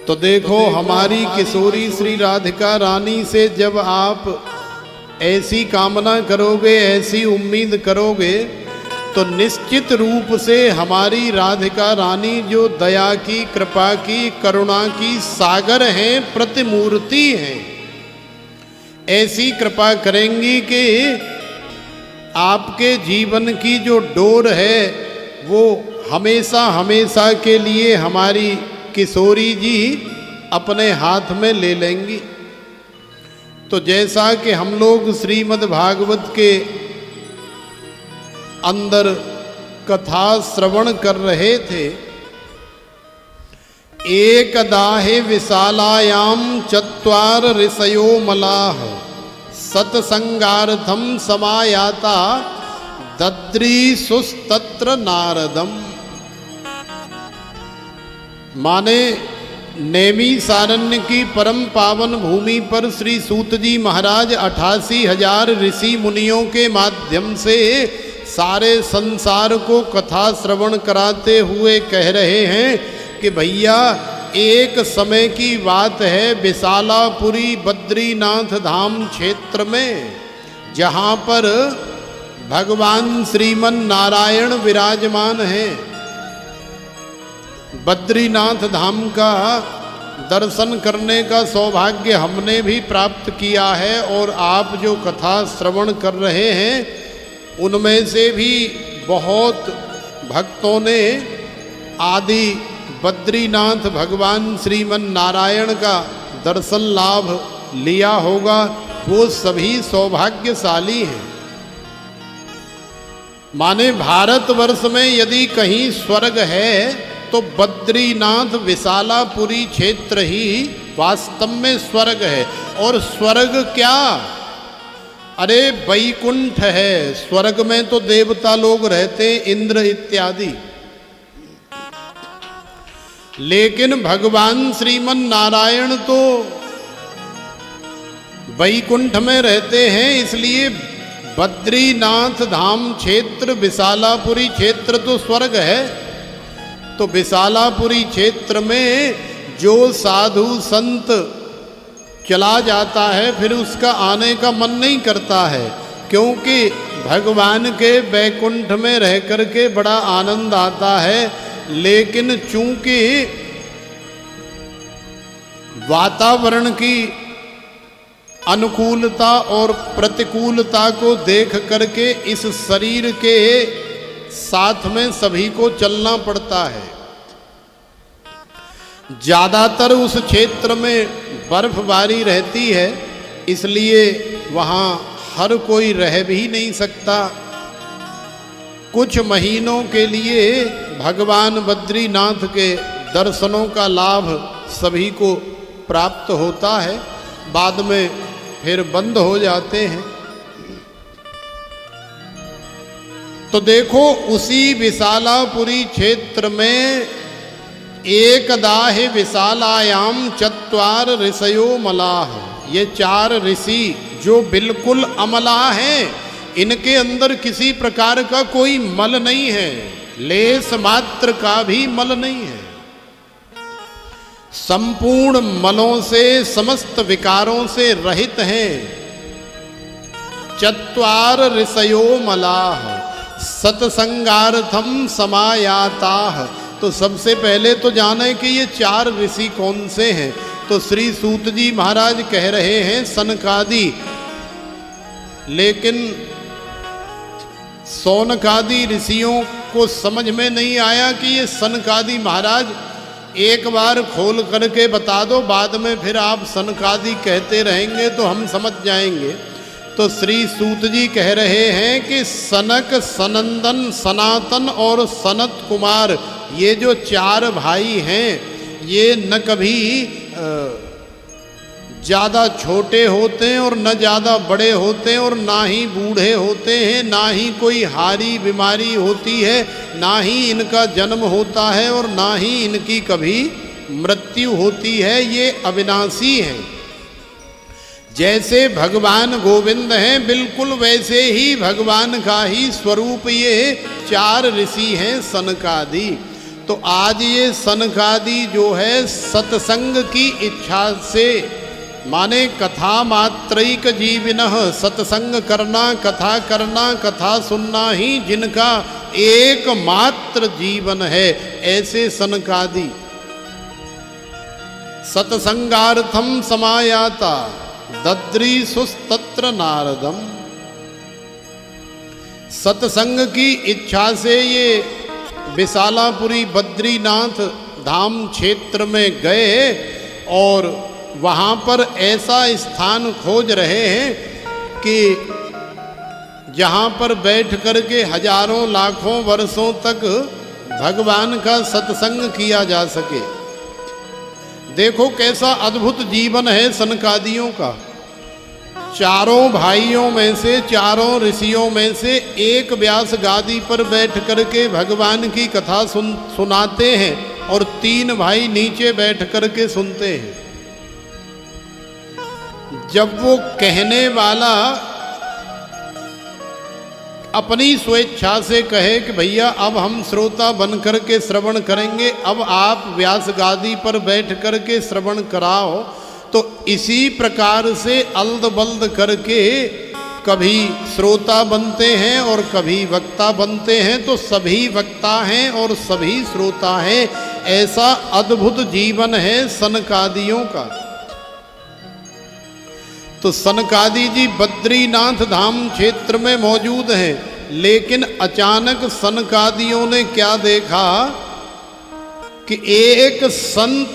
तो देखो हमारी किशोरी श्री राधिका रानी से जब आप ऐसी कामना करोगे, ऐसी उम्मीद करोगे, तो निश्चित रूप से हमारी राधिका रानी जो दया की, कृपा की, करुणा की सागर हैं, प्रतिमूर्ति हैं, ऐसी कृपा करेंगी कि आपके जीवन की जो डोर है वो हमेशा हमेशा के लिए हमारी किशोरी जी अपने हाथ में ले लेंगी। तो जैसा कि हम लोग श्रीमद् भागवत के अंदर कथा श्रवण कर रहे थे, एकदाहे विशालायाम चत्वार ऋषयो मलाह सत्संगार्थम समायाता दद्रीसुस्तत्र नारदम। माने नेमी सारण्य की परम पावन भूमि पर श्री सूत जी महाराज 88,000 ऋषि मुनियों के माध्यम से सारे संसार को कथा श्रवण कराते हुए कह रहे हैं कि भैया एक समय की बात है, विशालापुरी बद्रीनाथ धाम क्षेत्र में, जहाँ पर भगवान श्रीमन नारायण विराजमान हैं। बद्रीनाथ धाम का दर्शन करने का सौभाग्य हमने भी प्राप्त किया है, और आप जो कथा श्रवण कर रहे हैं उनमें से भी बहुत भक्तों ने आदि बद्रीनाथ भगवान श्रीमन नारायण का दर्शन लाभ लिया होगा। वो सभी सौभाग्यशाली हैं। माने भारतवर्ष में यदि कहीं स्वर्ग है तो बद्रीनाथ विशालापुरी क्षेत्र ही वास्तव में स्वर्ग है। और स्वर्ग क्या, अरे वैकुंठ है। स्वर्ग में तो देवता लोग रहते, इंद्र इत्यादि, लेकिन भगवान श्रीमन नारायण तो वैकुंठ में रहते हैं। इसलिए बद्रीनाथ धाम क्षेत्र, विशालापुरी क्षेत्र तो स्वर्ग है। तो विशालापुरी क्षेत्र में जो साधु संत चला जाता है फिर उसका आने का मन नहीं करता है, क्योंकि भगवान के वैकुंठ में रह कर के बड़ा आनंद आता है। लेकिन चूंकि वातावरण की अनुकूलता और प्रतिकूलता को देख करके इस शरीर के साथ में सभी को चलना पड़ता है। ज़्यादातर उस क्षेत्र में बर्फबारी रहती है, इसलिए वहाँ हर कोई रह भी नहीं सकता। कुछ महीनों के लिए भगवान बद्रीनाथ के दर्शनों का लाभ सभी को प्राप्त होता है, बाद में फिर बंद हो जाते हैं। तो देखो उसी विशालापुरी क्षेत्र में एकदाहे विशालायाम चत्वार ऋषयो मलाह, ये 4 ऋषि जो बिल्कुल अमला हैं, इनके अंदर किसी प्रकार का कोई मल नहीं है, लेस मात्र का भी मल नहीं है। संपूर्ण मलों से, समस्त विकारों से रहित हैं। चत्वार ऋषयो मलाह सत्संगार्थम समायाताः। तो सबसे पहले तो जाने कि ये 4 ऋषि कौन से हैं। तो श्री सूत जी महाराज कह रहे हैं सनकादि, लेकिन सौनकादि ऋषियों को समझ में नहीं आया कि ये सनकादि महाराज एक बार खोल करके बता दो, बाद में फिर आप सनकादि कहते रहेंगे तो हम समझ जाएंगे। तो श्री सूत जी कह रहे हैं कि सनक, सनंदन, सनातन और सनत कुमार, ये जो 4 भाई हैं, ये न कभी ज़्यादा छोटे होते हैं और न ज़्यादा बड़े होते हैं, और ना ही बूढ़े होते हैं, ना ही कोई हारी बीमारी होती है, ना ही इनका जन्म होता है और ना ही इनकी कभी मृत्यु होती है। ये अविनाशी हैं। जैसे भगवान गोविंद हैं, बिल्कुल वैसे ही भगवान का ही स्वरूप ये 4 ऋषि हैं सनकादि। तो आज ये सनकादि जो है सत्संग की इच्छा से, माने कथा मात्रैक जीविनः, सत्संग करना, कथा सुनना ही जिनका एकमात्र जीवन है, ऐसे सनकादि सत्संगार्थम समायाता दद्रीसुस्तत्र नारदम। सत्संग की इच्छा से ये विशालापुरी बद्रीनाथ धाम क्षेत्र में गए और वहाँ पर ऐसा स्थान खोज रहे हैं कि जहाँ पर बैठ कर के हजारों लाखों वर्षों तक भगवान का सत्संग किया जा सके। देखो कैसा अद्भुत जीवन है सनकादियों का। चारों भाइयों में से, चारों ऋषियों में से एक व्यास गादी पर बैठ कर के भगवान की कथा सुनाते हैं और 3 भाई नीचे बैठ कर के सुनते हैं। जब वो कहने वाला अपनी स्वेच्छा से कहे कि भैया अब हम श्रोता बन कर के श्रवण करेंगे, अब आप व्यास गादी पर बैठ कर के श्रवण कराओ, तो इसी प्रकार से अल्द बल्द करके कभी श्रोता बनते हैं और कभी वक्ता बनते हैं, तो सभी वक्ता हैं और सभी श्रोता हैं। ऐसा अद्भुत जीवन है सनकादियों का। तो सनकादि जी बद्रीनाथ धाम क्षेत्र में मौजूद हैं, लेकिन अचानक सनकादियों ने क्या देखा कि एक संत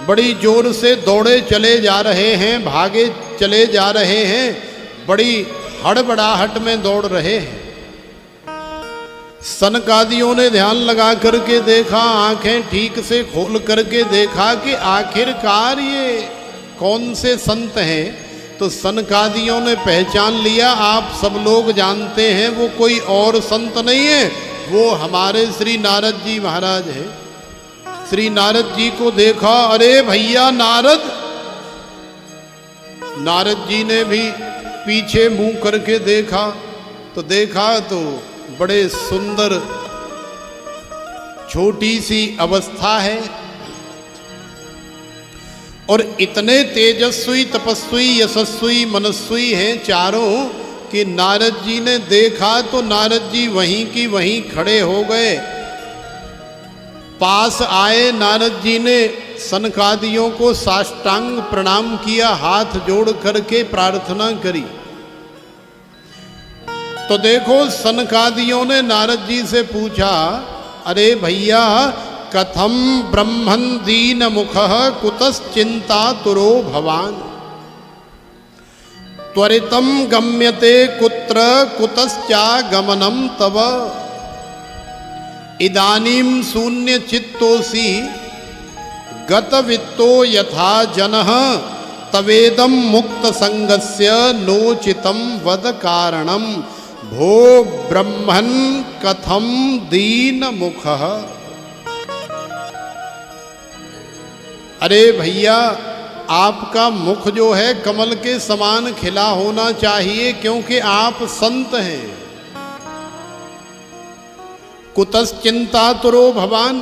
बड़ी जोर से दौड़े चले जा रहे हैं, भागे चले जा रहे हैं, बड़ी हड़बड़ाहट में दौड़ रहे हैं। सनकादियों ने ध्यान लगा करके देखा, आंखें ठीक से खोल करके देखा कि आखिरकार ये कौन से संत हैं। तो सनकादियों ने पहचान लिया, आप सब लोग जानते हैं वो कोई और संत नहीं है, वो हमारे श्री नारद जी महाराज हैं। श्री नारद जी को देखा, अरे भैया नारद। नारद जी ने भी पीछे मुंह करके देखा तो बड़े सुंदर छोटी सी अवस्था है और इतने तेजस्वी, तपस्वी, यशस्वी, मनस्वी हैं चारों कि नारद जी ने देखा तो नारद जी वहीं की वहीं खड़े हो गए। पास आए, नारद जी ने सनकादियों को साष्टांग प्रणाम किया, हाथ जोड़ करके प्रार्थना करी। तो देखो सनकादियों ने नारद जी से पूछा, अरे भैया कथम ब्रह्मन् दीन मुखः कुतश्चिंता तुरो भवान, त्वरितम गम्यते कुत्र कुतश्चागमनम तव, इदानीं शून्य चित्तोसी गतवित्तो यथा जनः, तवेदम मुक्त संगस्य नोचितम वद कारणम, भो ब्रह्मन् कथम दीन मुखः। अरे भैया आपका मुख जो है कमल के समान खिला होना चाहिए, क्योंकि आप संत हैं। कुतश्चिंता तुरो भवान,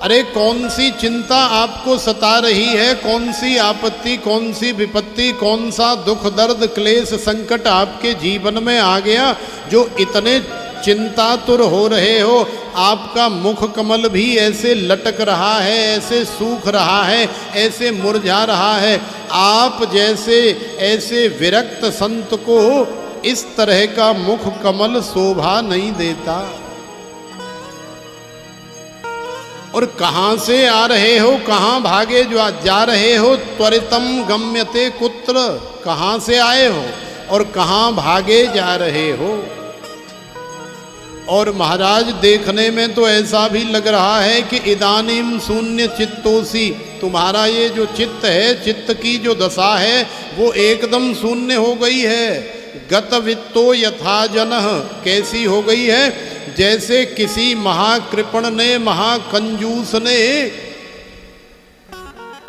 अरे कौन सी चिंता आपको सता रही है, कौन सी आपत्ति, कौन सी विपत्ति, कौन सा दुख दर्द क्लेश संकट आपके जीवन में आ गया जो इतने चिंतातुर हो रहे हो। आपका मुख कमल भी ऐसे लटक रहा है, ऐसे सूख रहा है, ऐसे मुरझा रहा है। आप जैसे ऐसे विरक्त संत को इस तरह का मुख कमल शोभा नहीं देता। और कहाँ से आ रहे हो, कहाँ भागे जो जा रहे हो, त्वरितम गम्यते कुत्र, कहाँ से आए हो और कहाँ भागे जा रहे हो। और महाराज देखने में तो ऐसा भी लग रहा है कि इदानीम शून्य चित्तोसी, तुम्हारा ये जो चित्त है, चित्त की जो दशा है वो एकदम शून्य हो गई है। गतवित्तो यथा जनः, कैसी हो गई है, जैसे किसी महाकृपण ने, महाकंजूस ने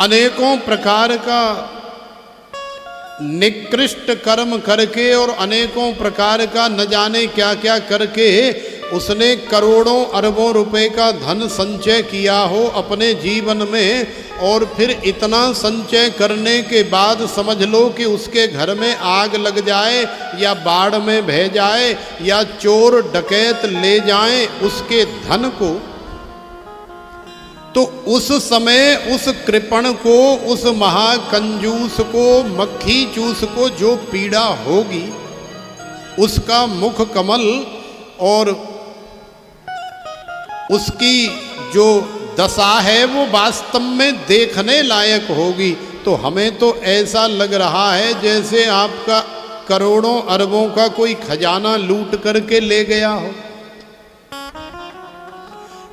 अनेकों प्रकार का निकृष्ट कर्म करके और अनेकों प्रकार का न जाने क्या क्या करके उसने करोड़ों अरबों रुपए का धन संचय किया हो अपने जीवन में, और फिर इतना संचय करने के बाद समझ लो कि उसके घर में आग लग जाए या बाढ़ में बह जाए या चोर डकैत ले जाएं उसके धन को, तो उस समय उस कृपण को, उस महाकंजूस को, मक्खी चूस को जो पीड़ा होगी, उसका मुख कमल और उसकी जो दशा है वो वास्तव में देखने लायक होगी। तो हमें तो ऐसा लग रहा है जैसे आपका करोड़ों अरबों का कोई खजाना लूट करके ले गया हो।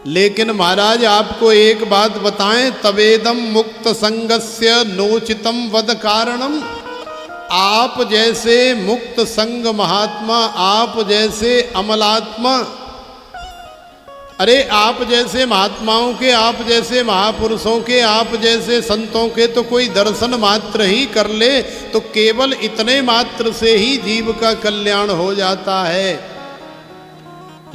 लेकिन महाराज आपको एक बात बताएं, तवेदम मुक्त संगस्य नोचितम वद कारणम। आप जैसे मुक्त संग महात्मा, आप जैसे अमलात्मा, अरे आप जैसे महात्माओं के, आप जैसे महापुरुषों के, आप जैसे संतों के तो कोई दर्शन मात्र ही कर ले तो केवल इतने मात्र से ही जीव का कल्याण हो जाता है।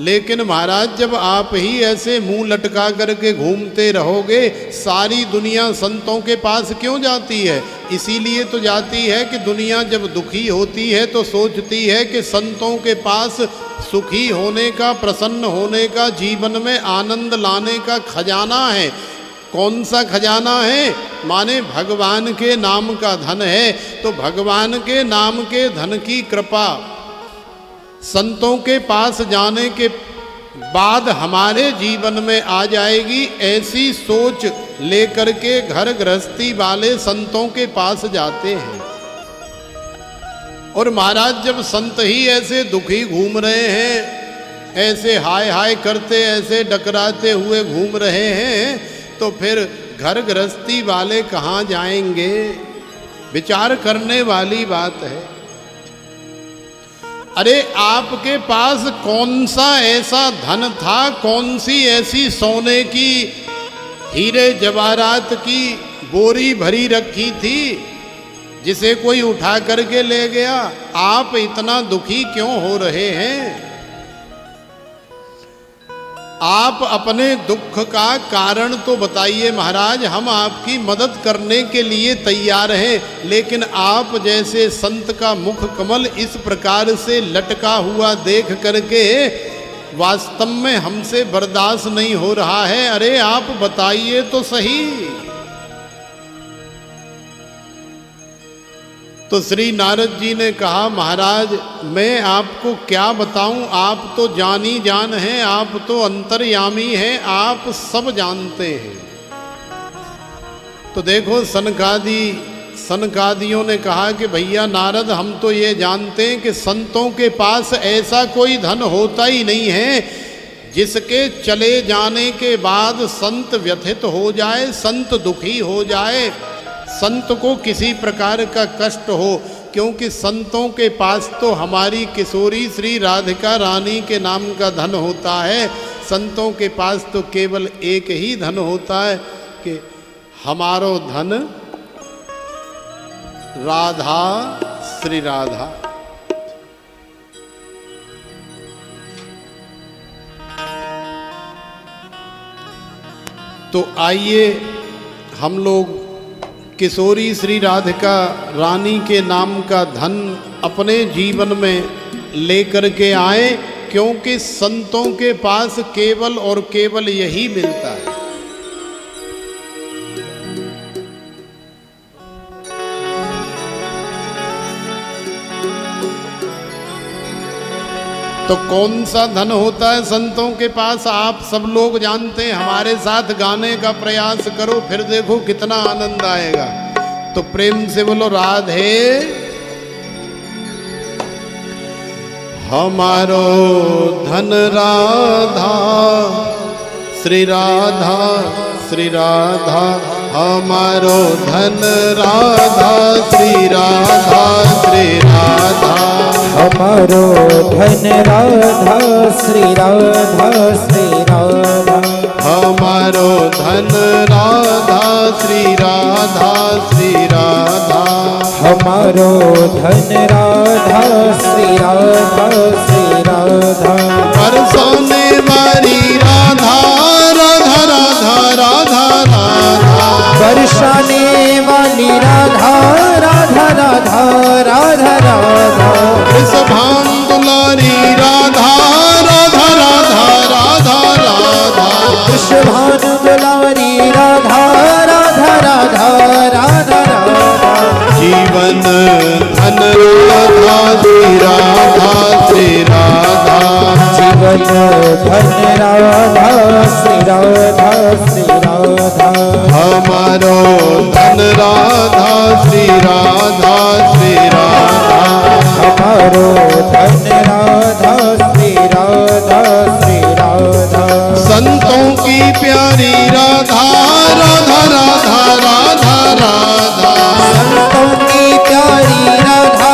लेकिन महाराज जब आप ही ऐसे मुंह लटका करके घूमते रहोगे, सारी दुनिया संतों के पास क्यों जाती है? इसीलिए तो जाती है कि दुनिया जब दुखी होती है तो सोचती है कि संतों के पास सुखी होने का, प्रसन्न होने का, जीवन में आनंद लाने का खजाना है। कौन सा खजाना है? माने भगवान के नाम का धन है। तो भगवान के नाम के धन की कृपा संतों के पास जाने के बाद हमारे जीवन में आ जाएगी, ऐसी सोच लेकर के घर गृहस्थी वाले संतों के पास जाते हैं। और महाराज जब संत ही ऐसे दुखी घूम रहे हैं, ऐसे हाय हाय करते, ऐसे डकराते हुए घूम रहे हैं, तो फिर घर गृहस्थी वाले कहाँ जाएंगे? विचार करने वाली बात है। अरे आपके पास कौन सा ऐसा धन था, कौन सी ऐसी सोने की, हीरे जवाहरात की बोरी भरी रखी थी जिसे कोई उठा करके ले गया? आप इतना दुखी क्यों हो रहे हैं? आप अपने दुख का कारण तो बताइए महाराज, हम आपकी मदद करने के लिए तैयार हैं। लेकिन आप जैसे संत का मुख कमल इस प्रकार से लटका हुआ देख करके वास्तव में हमसे बर्दाश्त नहीं हो रहा है। अरे आप बताइए तो सही। तो श्री नारद जी ने कहा, महाराज मैं आपको क्या बताऊं, आप तो जानी जान हैं, आप तो अंतर्यामी हैं, आप सब जानते हैं। तो देखो सनकादियों ने कहा कि भैया नारद, हम तो ये जानते हैं कि संतों के पास ऐसा कोई धन होता ही नहीं है जिसके चले जाने के बाद संत व्यथित हो जाए, संत दुखी हो जाए, संत को किसी प्रकार का कष्ट हो। क्योंकि संतों के पास तो हमारी किशोरी श्री राधिका रानी के नाम का धन होता है। संतों के पास तो केवल एक ही धन होता है कि हमारो धन राधा, श्री राधा। तो आइए हम लोग किशोरी श्री राधिका रानी के नाम का धन अपने जीवन में लेकर के आए, क्योंकि संतों के पास केवल और केवल यही मिलता है। तो कौन सा धन होता है संतों के पास, आप सब लोग जानते हैं। हमारे साथ गाने का प्रयास करो, फिर देखो कितना आनंद आएगा। तो प्रेम से बोलो राधे। हमारो धन राधा, श्री राधा, श्री राधा। हमारो धन राधा, श्री राधा, श्री राधा। हमारो धन राधा, श्री राधा, श्री राधा। हमारो धन राधा, श्री राधा, श्री राधा। हमारो हमारो धन राधा श्री राधा श्री राधा बरसाने वाली राधा राधा राधा राधा राधा बरसाने वाली राधा राधा राधा राधा राधा इस भान दुलारी राधा राधा राधा राधा राधा कृष्ण दुलारी राधा राधा राधा राधा राधा जीवन धन राधा श्री राधा श्री राधा जीवन धन राधा श्री राधा श्री राधा हमारो धन राधा श्री राधा श्री राधा हमारो धन राधा श्री राधा श्री राधा संतों की प्यारी राधा राधा राधा राधा राधा संतों की प्यारी राधा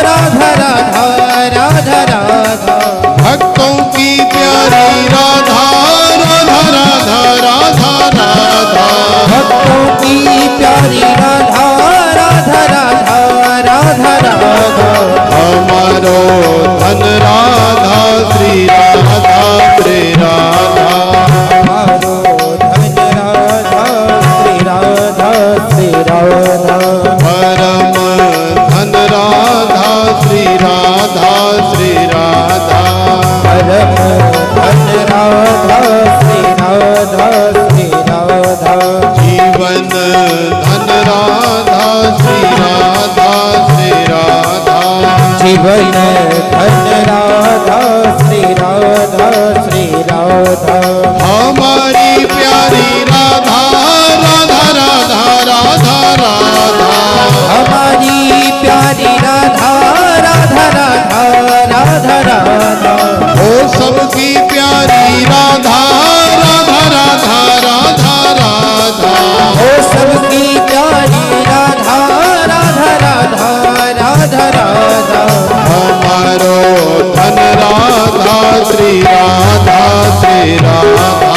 राधा राधा राधा राधा भक्तों की प्यारी राधा राधा राधा राधा राधा भक्तों की प्यारी राधा राधा राधा राधा राधा हमारो धन राधा श्री राधा श्री राधा हमारो धन राधा श्री राधा श्री राधा परम धन राधा श्री राधा श्री राधा परम धन राधा श्री राधा श्री राधा जीवन धन राधा श्री राधा श्री राधा जीवन धन राधा श्री राधा श्री राधा हमारी प्यारी राधा राधा राधा राधा राधा हमारी प्यारी राधा राधा राधा राधा राधा ओ सबकी प्यारी राधा राधा राधा राधा राधा ओ सबकी प्यारी राधा राधा राधा राधा राधा हमारो धन राधा श्री राधा श्री राधा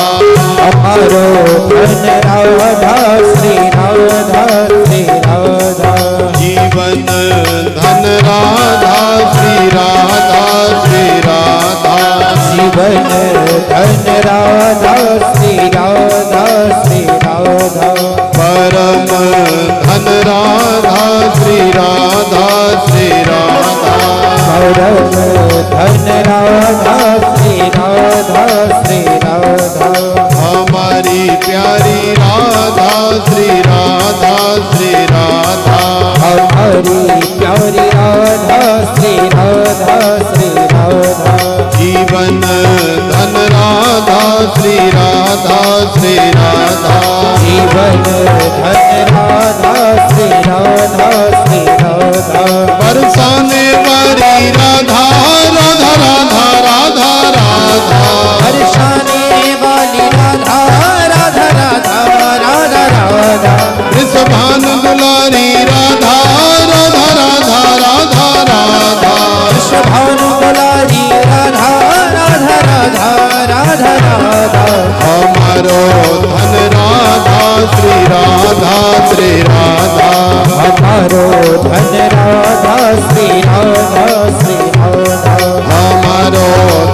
हमारो धन राधा श्री राधा श्री राधा जीवन धन राधा श्री राधा श्री राधा जीवन धन राधा श्री राधा श्री राधा परम धन राधा श्री राधा श्री राधा परम धन राधा श्री राधा श्री राधा हमारी प्यारी राधा श्री राधा श्री राधा हमारी प्यारी राधा श्री राधा श्री राधा जीवन धन राधा श्री राधा श्री राधा जीवन धन राधा श्री राधा श्री राधा बरसाने वाली राधा राधा राधा राधा राधा बरसाने वाली राधा राधा राधा राधा राधा इस भान दुलारी राधा राधा राधा राधा राधा भानु दुलारी राधा राधा राधा राधा राधा हमारो धन राधा श्री राधा श्री राधा हमारो धन राधा श्री राधा श्री राधा हमारो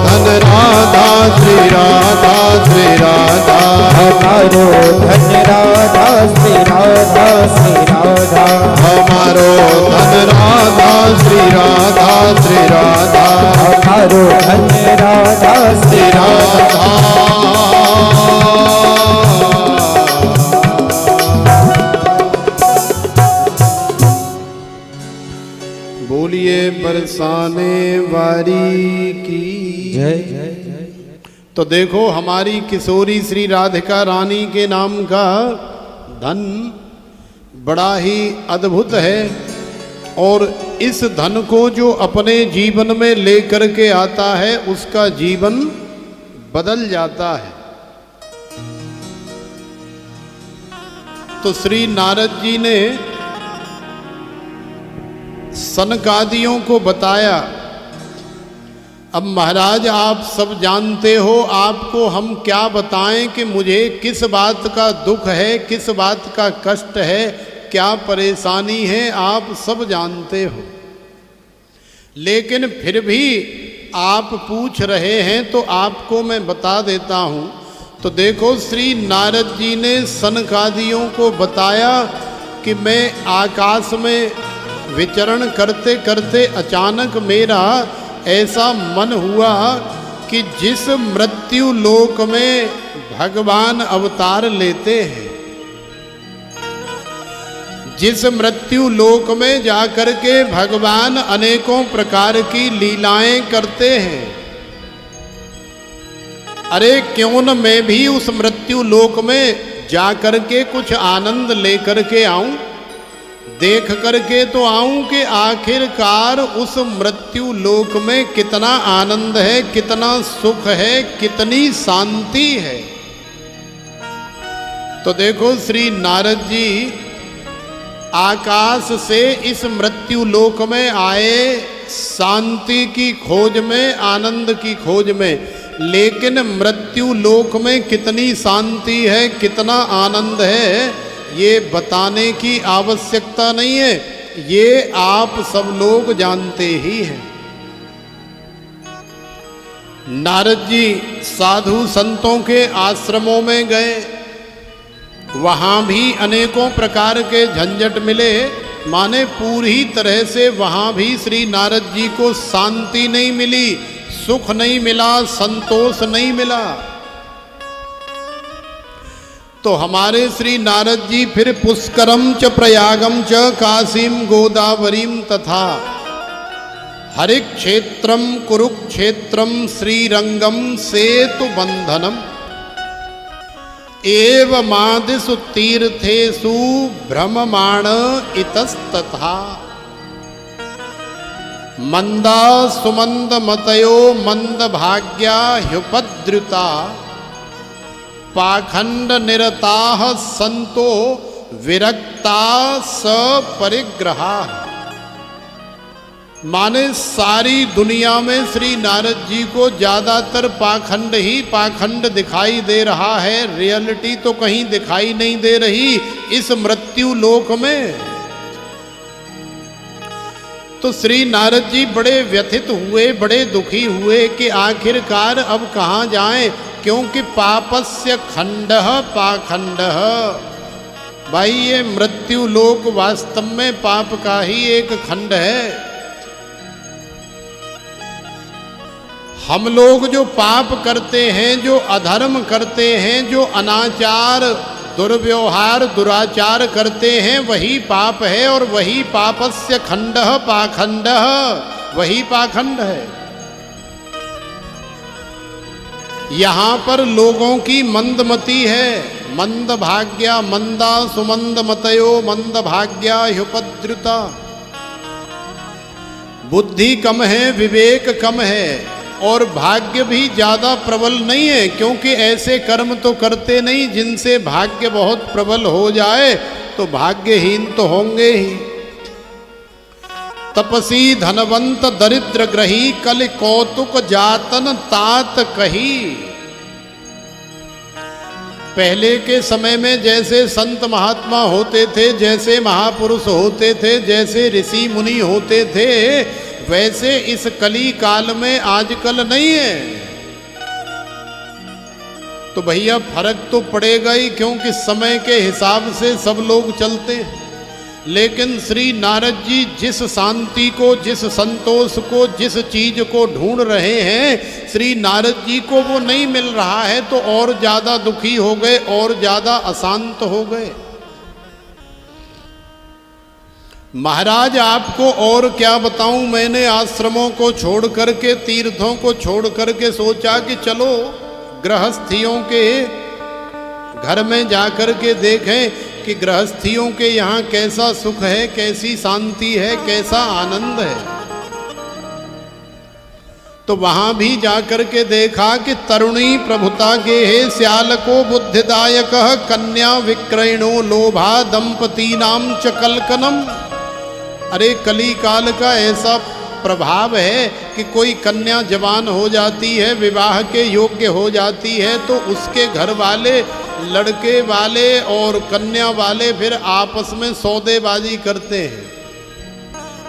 धन राधा श्री राधा श्री राधा हमारो धन राधा श्री राधा श्री राधा हमारो धन राधा श्री राधा श्री राधा हमारो धन राधा श्री श्री राधा बोलिए बरसाने वारी की जय तो देखो हमारी किशोरी श्री राधिका रानी के नाम का धन बड़ा ही अद्भुत है और इस धन को जो अपने जीवन में लेकर के आता है उसका जीवन बदल जाता है। तो श्री नारद जी ने सनकादियों को बताया, अब महाराज आप सब जानते हो, आपको हम क्या बताएं कि मुझे किस बात का दुख है, किस बात का कष्ट है, क्या परेशानी है आप सब जानते हो, लेकिन फिर भी आप पूछ रहे हैं तो आपको मैं बता देता हूँ। तो देखो, श्री नारद जी ने सनकादियों को बताया कि मैं आकाश में विचरण करते करते अचानक मेरा ऐसा मन हुआ कि जिस मृत्यु लोक में भगवान अवतार लेते हैं, जिस मृत्यु लोक में जाकर के भगवान अनेकों प्रकार की लीलाएं करते हैं, अरे क्यों न मैं भी उस मृत्यु लोक में जाकर के कुछ आनंद लेकर के आऊं, देख करके तो आऊं कि आखिरकार उस मृत्यु लोक में कितना आनंद है, कितना सुख है, कितनी शांति है। तो देखो, श्री नारद जी आकाश से इस मृत्यु लोक में आए शांति की खोज में, आनंद की खोज में, लेकिन मृत्यु लोक में कितनी शांति है, कितना आनंद है, ये बताने की आवश्यकता नहीं है, ये आप सब लोग जानते ही हैं। नारद जी साधु संतों के आश्रमों में गए, वहाँ भी अनेकों प्रकार के झंझट मिले, माने पूरी तरह से वहाँ भी श्री नारद जी को शांति नहीं मिली, सुख नहीं मिला, संतोष नहीं मिला। तो हमारे श्री नारद जी फिर पुष्करम च प्रयागम च काशीम गोदावरीम तथा हरिक्षेत्रम कुरुक्षेत्रम श्रीरंगम सेतु बंधनम एवमादिषु तीर्थेषु भ्रममाण इतस्तथा मंदा सुमंद मतयो मंद भाग्या ह्युपद्रुता पाखंड निरताः संतो विरक्ता स परिग्रहा। माने सारी दुनिया में श्री नारद जी को ज्यादातर पाखंड ही पाखंड दिखाई दे रहा है, रियलिटी तो कहीं दिखाई नहीं दे रही इस मृत्यु लोक में। तो श्री नारद जी बड़े व्यथित हुए, बड़े दुखी हुए कि आखिरकार अब कहाँ जाएं, क्योंकि पापस्य खंडः पाखंडः। भाई, ये मृत्यु लोक वास्तव में पाप का ही एक खंड है। हम लोग जो पाप करते हैं, जो अधर्म करते हैं, जो अनाचार, दुर्व्यवहार, दुराचार करते हैं, वही पाप है, और वही पापस्य खंडः पाखंडः, वही पाखंड है। यहाँ पर लोगों की मंदमति है, मंद भाग्या मंदा सुमंद मतयो मंद भाग्या ह्युपद्रुता। बुद्धि कम है, विवेक कम है, और भाग्य भी ज्यादा प्रबल नहीं है, क्योंकि ऐसे कर्म तो करते नहीं जिनसे भाग्य बहुत प्रबल हो जाए, तो भाग्यहीन तो होंगे ही। तपसी धनवंत दरिद्र ग्रही कल कौतुक जातन तात कही। पहले के समय में जैसे संत महात्मा होते थे, जैसे महापुरुष होते थे, जैसे ऋषि मुनि होते थे, वैसे इस कली काल में आजकल नहीं है। तो भैया फर्क तो पड़ेगा ही, क्योंकि समय के हिसाब से सब लोग चलते हैं। लेकिन श्री नारद जी जिस शांति को, जिस संतोष को, जिस चीज को ढूंढ रहे हैं, श्री नारद जी को वो नहीं मिल रहा है, तो और ज्यादा दुखी हो गए, और ज्यादा अशांत हो गए। महाराज, आपको और क्या बताऊं, मैंने आश्रमों को छोड़ करके, तीर्थों को छोड़ करके सोचा कि चलो गृहस्थियों के घर में जाकर के देखें कि गृहस्थियों के यहाँ कैसा सुख है, कैसी शांति है, कैसा आनंद है। तो वहां भी जाकर के देखा कि तरुणी प्रभुता गेहे श्याल को बुद्धिदायक कन्या विक्रयणो लोभा दंपती नाम च कलकनम। अरे कली काल का ऐसा प्रभाव है कि कोई कन्या जवान हो जाती है, विवाह के योग्य हो जाती है, तो उसके घर वाले लड़के वाले और कन्या वाले फिर आपस में सौदेबाजी करते हैं।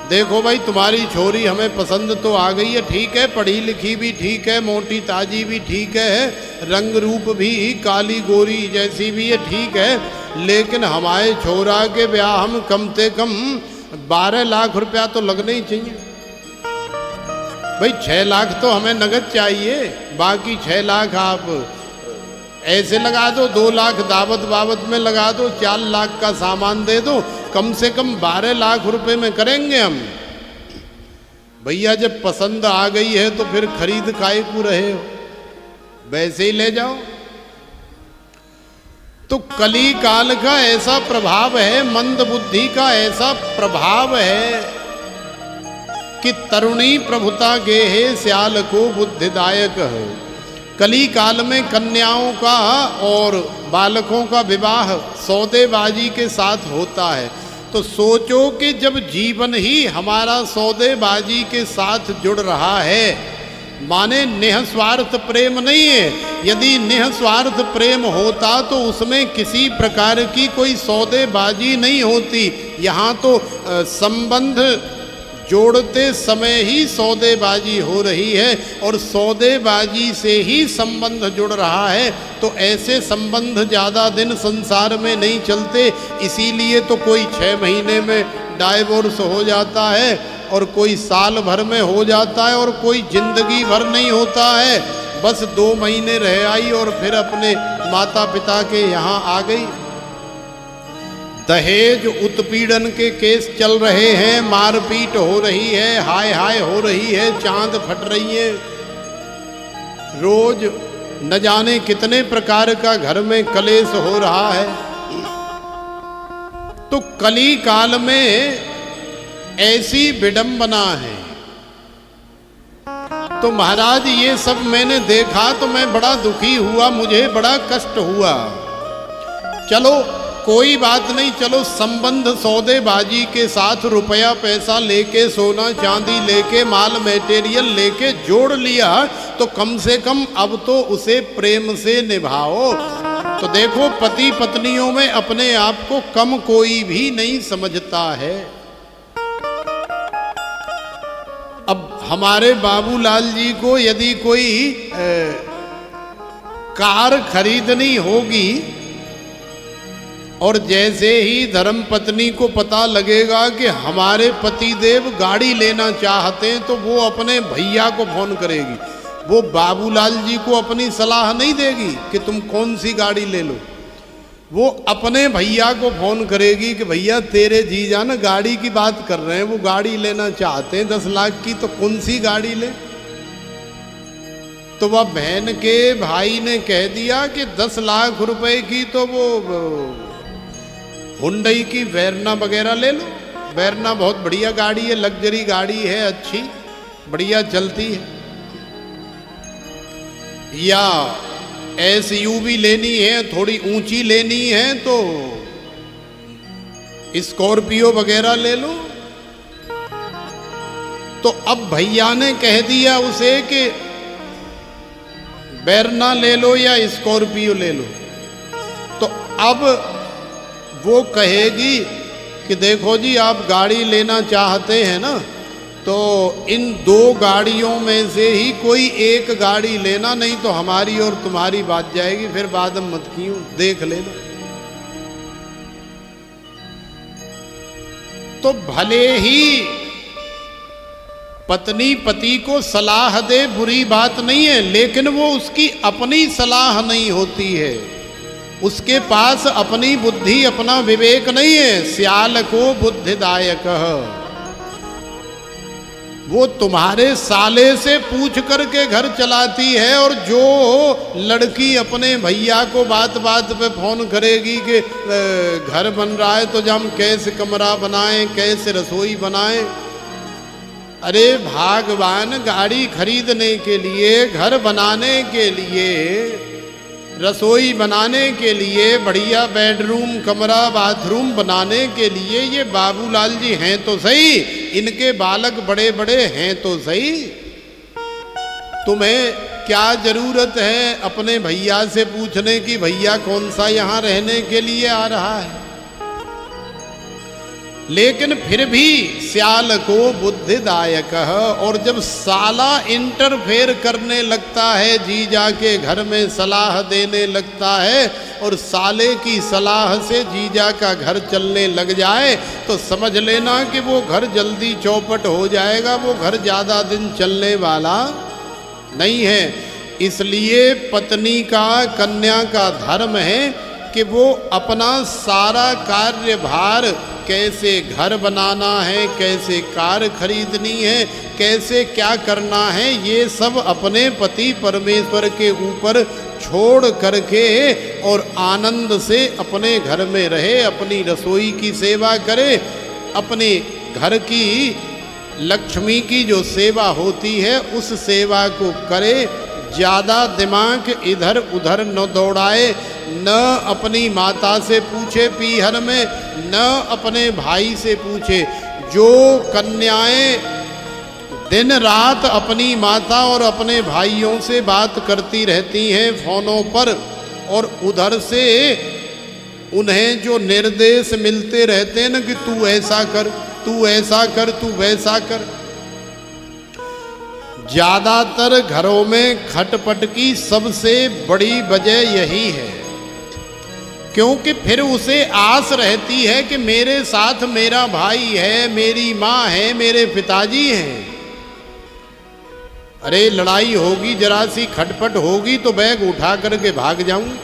देखो भाई, तुम्हारी छोरी हमें पसंद तो आ गई है, ठीक है, पढ़ी लिखी भी ठीक है, मोटी ताजी भी ठीक है, रंग रूप भी काली गोरी जैसी भी है, ठीक है, लेकिन हमारे छोरा के ब्याह हम कम से कम 12 लाख रुपया तो लगने ही चाहिए भाई। 6 लाख तो हमें नगद चाहिए, बाकी 6 लाख आप ऐसे लगा दो, 2 लाख दावत बावत में लगा दो, 4 लाख का सामान दे दो, कम से कम 12 लाख रुपए में करेंगे हम। भैया जब पसंद आ गई है तो फिर खरीद काहे को रहे हो, वैसे ही ले जाओ। तो कली काल का ऐसा प्रभाव है, मंद बुद्धि का ऐसा प्रभाव है कि तरुणी प्रभुता गेहे स्याल को बुद्धिदायक है। कली काल में कन्याओं का और बालकों का विवाह सौदेबाजी के साथ होता है। तो सोचो कि जब जीवन ही हमारा सौदेबाजी के साथ जुड़ रहा है, माने निःस्वार्थ प्रेम नहीं है। यदि निःस्वार्थ प्रेम होता तो उसमें किसी प्रकार की कोई सौदेबाजी नहीं होती। यहाँ तो संबंध जोड़ते समय ही सौदेबाजी हो रही है और सौदेबाजी से ही संबंध जुड़ रहा है। तो ऐसे संबंध ज़्यादा दिन संसार में नहीं चलते, इसीलिए तो कोई 6 महीने में डाइवोर्स हो जाता है और कोई साल भर में हो जाता है और कोई जिंदगी भर नहीं होता है। बस 2 महीने रह आई और फिर अपने माता पिता के यहाँ आ गई। दहेज उत्पीड़न के केस चल रहे हैं, मारपीट हो रही है, हाय हाय हो रही है, चांद फट रही है, रोज न जाने कितने प्रकार का घर में कलेश हो रहा है। तो कली काल में ऐसी विडंबना है। तो महाराज ये सब मैंने देखा तो मैं बड़ा दुखी हुआ, मुझे बड़ा कष्ट हुआ। चलो कोई बात नहीं, चलो संबंध सौदेबाजी के साथ रुपया पैसा लेके, सोना चांदी लेके, माल मटेरियल लेके जोड़ लिया, तो कम से कम अब तो उसे प्रेम से निभाओ। तो देखो, पति पत्नियों में अपने आप को कम कोई भी नहीं समझता है। अब हमारे बाबूलाल जी को यदि कोई कार खरीदनी होगी और जैसे ही धर्मपत्नी को पता लगेगा कि हमारे पतिदेव गाड़ी लेना चाहते हैं, तो वो अपने भैया को फोन करेगी। वो बाबूलाल जी को अपनी सलाह नहीं देगी कि तुम कौन सी गाड़ी ले लो, वो अपने भैया को फोन करेगी कि भैया तेरे जीजा ना गाड़ी की बात कर रहे हैं, वो गाड़ी लेना चाहते हैं 10 लाख की, तो कौन सी गाड़ी ले। तो वह बहन के भाई ने कह दिया कि 10 लाख रुपए की तो वो हुंडई की वेरना वगैरह ले लो। वेरना बहुत बढ़िया गाड़ी है, लग्जरी गाड़ी है, अच्छी बढ़िया चलती है। या SUV लेनी है, थोड़ी ऊंची लेनी है तो स्कॉर्पियो वगैरह ले लो। तो अब भैया ने कह दिया उसे कि वेरना ले लो या स्कॉर्पियो ले लो। तो अब वो कहेगी कि देखो जी, आप गाड़ी लेना चाहते हैं ना, तो इन 2 गाड़ियों में से ही कोई एक गाड़ी लेना, नहीं तो हमारी और तुम्हारी बात जाएगी, फिर बाद में मत क्यों, देख लेना। तो भले ही पत्नी पति को सलाह दे, बुरी बात नहीं है, लेकिन वो उसकी अपनी सलाह नहीं होती है, उसके पास अपनी बुद्धि अपना विवेक नहीं है। स्याल को बुद्धिदायक, वो तुम्हारे साले से पूछ करके घर चलाती है। और जो लड़की अपने भैया को बात बात पे फोन करेगी कि घर बन रहा है तो हम कैसे कमरा बनाएं, कैसे रसोई बनाएं। अरे भगवान, गाड़ी खरीदने के लिए, घर बनाने के लिए, रसोई बनाने के लिए, बढ़िया बेडरूम कमरा बाथरूम बनाने के लिए ये बाबूलाल जी हैं तो सही, इनके बालक बड़े बड़े हैं तो सही। तुम्हें क्या जरूरत है अपने भैया से पूछने की, भैया कौन सा यहाँ रहने के लिए आ रहा है। लेकिन फिर भी स्याल को बुद्धिदायक, और जब साला इंटरफेयर करने लगता है, जी जाके घर में सलाह देने लगता है, और साले की सलाह से जीजा का घर चलने लग जाए, तो समझ लेना कि वो घर जल्दी चौपट हो जाएगा, वो घर ज़्यादा दिन चलने वाला नहीं है। इसलिए पत्नी का, कन्या का धर्म है कि वो अपना सारा कार्यभार, कैसे घर बनाना है, कैसे कार खरीदनी है, कैसे क्या करना है, ये सब अपने पति परमेश्वर के ऊपर छोड़ करके और आनंद से अपने घर में रहे, अपनी रसोई की सेवा करे, अपने घर की लक्ष्मी की जो सेवा होती है उस सेवा को करे, ज़्यादा दिमाग इधर उधर न दौड़ाए, न अपनी माता से पूछे पीहर में, न अपने भाई से पूछे। जो कन्याएं दिन रात अपनी माता और अपने भाइयों से बात करती रहती हैं फोनों पर, और उधर से उन्हें जो निर्देश मिलते रहते हैं ना कि तू ऐसा कर, तू ऐसा कर, तू वैसा कर, ज़्यादातर घरों में खटपट की सबसे बड़ी वजह यही है। क्योंकि फिर उसे आस रहती है कि मेरे साथ मेरा भाई है, मेरी माँ है, मेरे पिताजी हैं। अरे लड़ाई होगी, जरा सी खटपट होगी तो बैग उठा करके भाग जाऊंगी,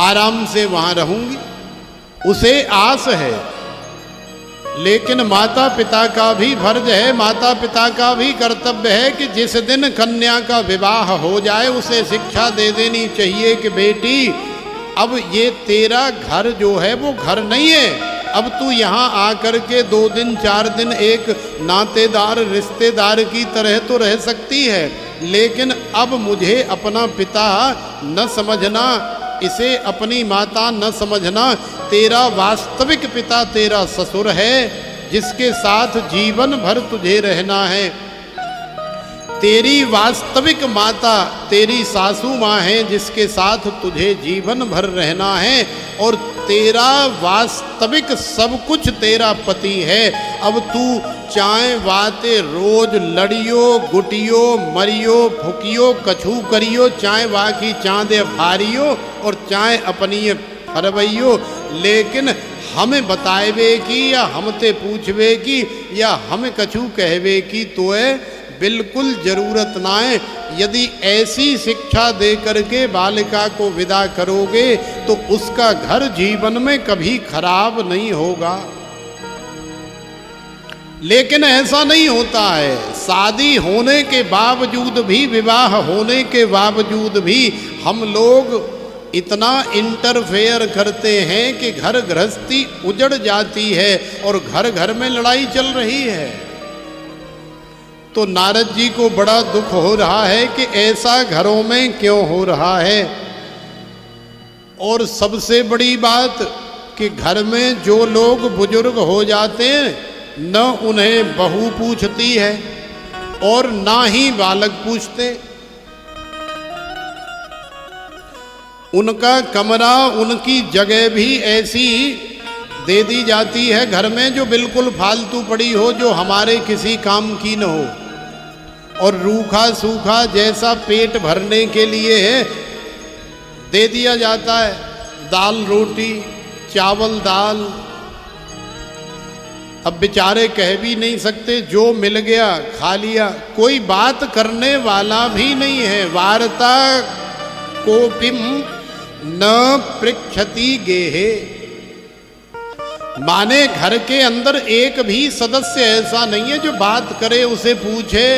आराम से वहां रहूंगी, उसे आस है। लेकिन माता पिता का भी फर्ज है, माता पिता का भी कर्तव्य है कि जिस दिन कन्या का विवाह हो जाए उसे शिक्षा दे देनी चाहिए कि बेटी अब ये तेरा घर जो है वो घर नहीं है, अब तू यहाँ आकर के 2 दिन 4 दिन एक नातेदार रिश्तेदार की तरह तो रह सकती है, लेकिन अब मुझे अपना पिता न समझना, इसे अपनी माता न समझना। तेरा वास्तविक पिता तेरा ससुर है जिसके साथ जीवन भर तुझे रहना है। तेरी वास्तविक माता तेरी सासू माँ है जिसके साथ तुझे जीवन भर रहना है, और तेरा वास्तविक सब कुछ तेरा पति है। अब तू चाहे वाते रोज लड़ियो, गुटियो, मरियो, फुकियो, कछू करियो, चाहे वा की चांदे फारियो और चाहे अपनी फरवैयो, लेकिन हमें बताएवे की या हमते पूछवे की या हम कछू कहवे की तो बिल्कुल जरूरत ना है। यदि ऐसी शिक्षा दे करके बालिका को विदा करोगे तो उसका घर जीवन में कभी खराब नहीं होगा। लेकिन ऐसा नहीं होता है। शादी होने के बावजूद भी, विवाह होने के बावजूद भी हम लोग इतना इंटरफेयर करते हैं कि घर गृहस्थी उजड़ जाती है और घर घर में लड़ाई चल रही है। तो नारद जी को बड़ा दुख हो रहा है कि ऐसा घरों में क्यों हो रहा है। और सबसे बड़ी बात कि घर में जो लोग बुजुर्ग हो जाते हैं न उन्हें बहू पूछती है और ना ही बालक पूछते। उनका कमरा, उनकी जगह भी ऐसी दे दी जाती है घर में जो बिल्कुल फालतू पड़ी हो, जो हमारे किसी काम की न हो, और रूखा सूखा जैसा पेट भरने के लिए दे दिया जाता है। दाल रोटी, चावल दाल। अब बेचारे कह भी नहीं सकते, जो मिल गया खा लिया। कोई बात करने वाला भी नहीं है। वार्ता कोपिम न पृच्छति गेहे, माने घर के अंदर एक भी सदस्य ऐसा नहीं है जो बात करे, उसे पूछे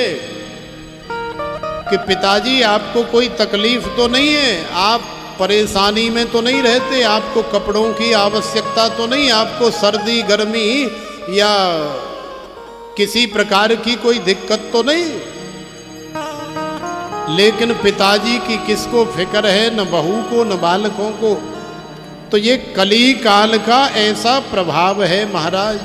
कि पिताजी आपको कोई तकलीफ तो नहीं है, आप परेशानी में तो नहीं रहते, आपको कपड़ों की आवश्यकता तो नहीं, आपको सर्दी गर्मी या किसी प्रकार की कोई दिक्कत तो नहीं। लेकिन पिताजी की किसको फिक्र है, न बहू को न बालकों को। तो ये कली काल का ऐसा प्रभाव है महाराज।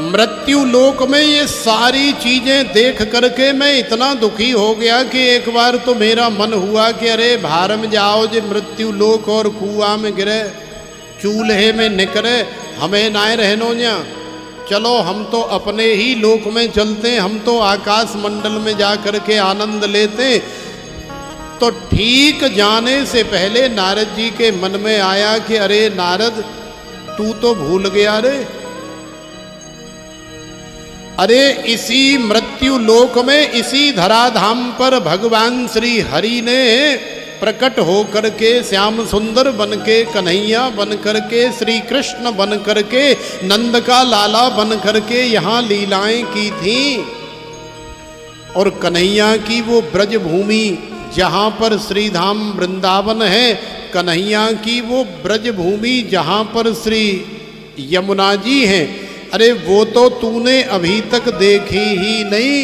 मृत्यु लोक में ये सारी चीजें देख करके मैं इतना दुखी हो गया कि एक बार तो मेरा मन हुआ कि अरे बाहर में जाओ जे मृत्यु लोक और कुआं में गिरे चूल्हे में निकले हमें नाए रहनो जा। चलो हम तो अपने ही लोक में चलते, हम तो आकाश मंडल में जा करके आनंद लेते। तो ठीक जाने से पहले नारद जी के मन में आया कि अरे नारद तू तो भूल गया रे, अरे इसी मृत्यु लोक में इसी धराधाम पर भगवान श्री हरि ने प्रकट होकर के श्याम सुंदर बन के, कन्हैया बन करके, श्री कृष्ण बन करके, नंद का लाला बन करके यहाँ लीलाएं की थी। और कन्हैया की वो ब्रज भूमि जहाँ पर श्री धाम वृंदावन है, कन्हैया की वो ब्रज भूमि जहाँ पर श्री यमुना जी हैं, अरे वो तो तूने अभी तक देखी ही नहीं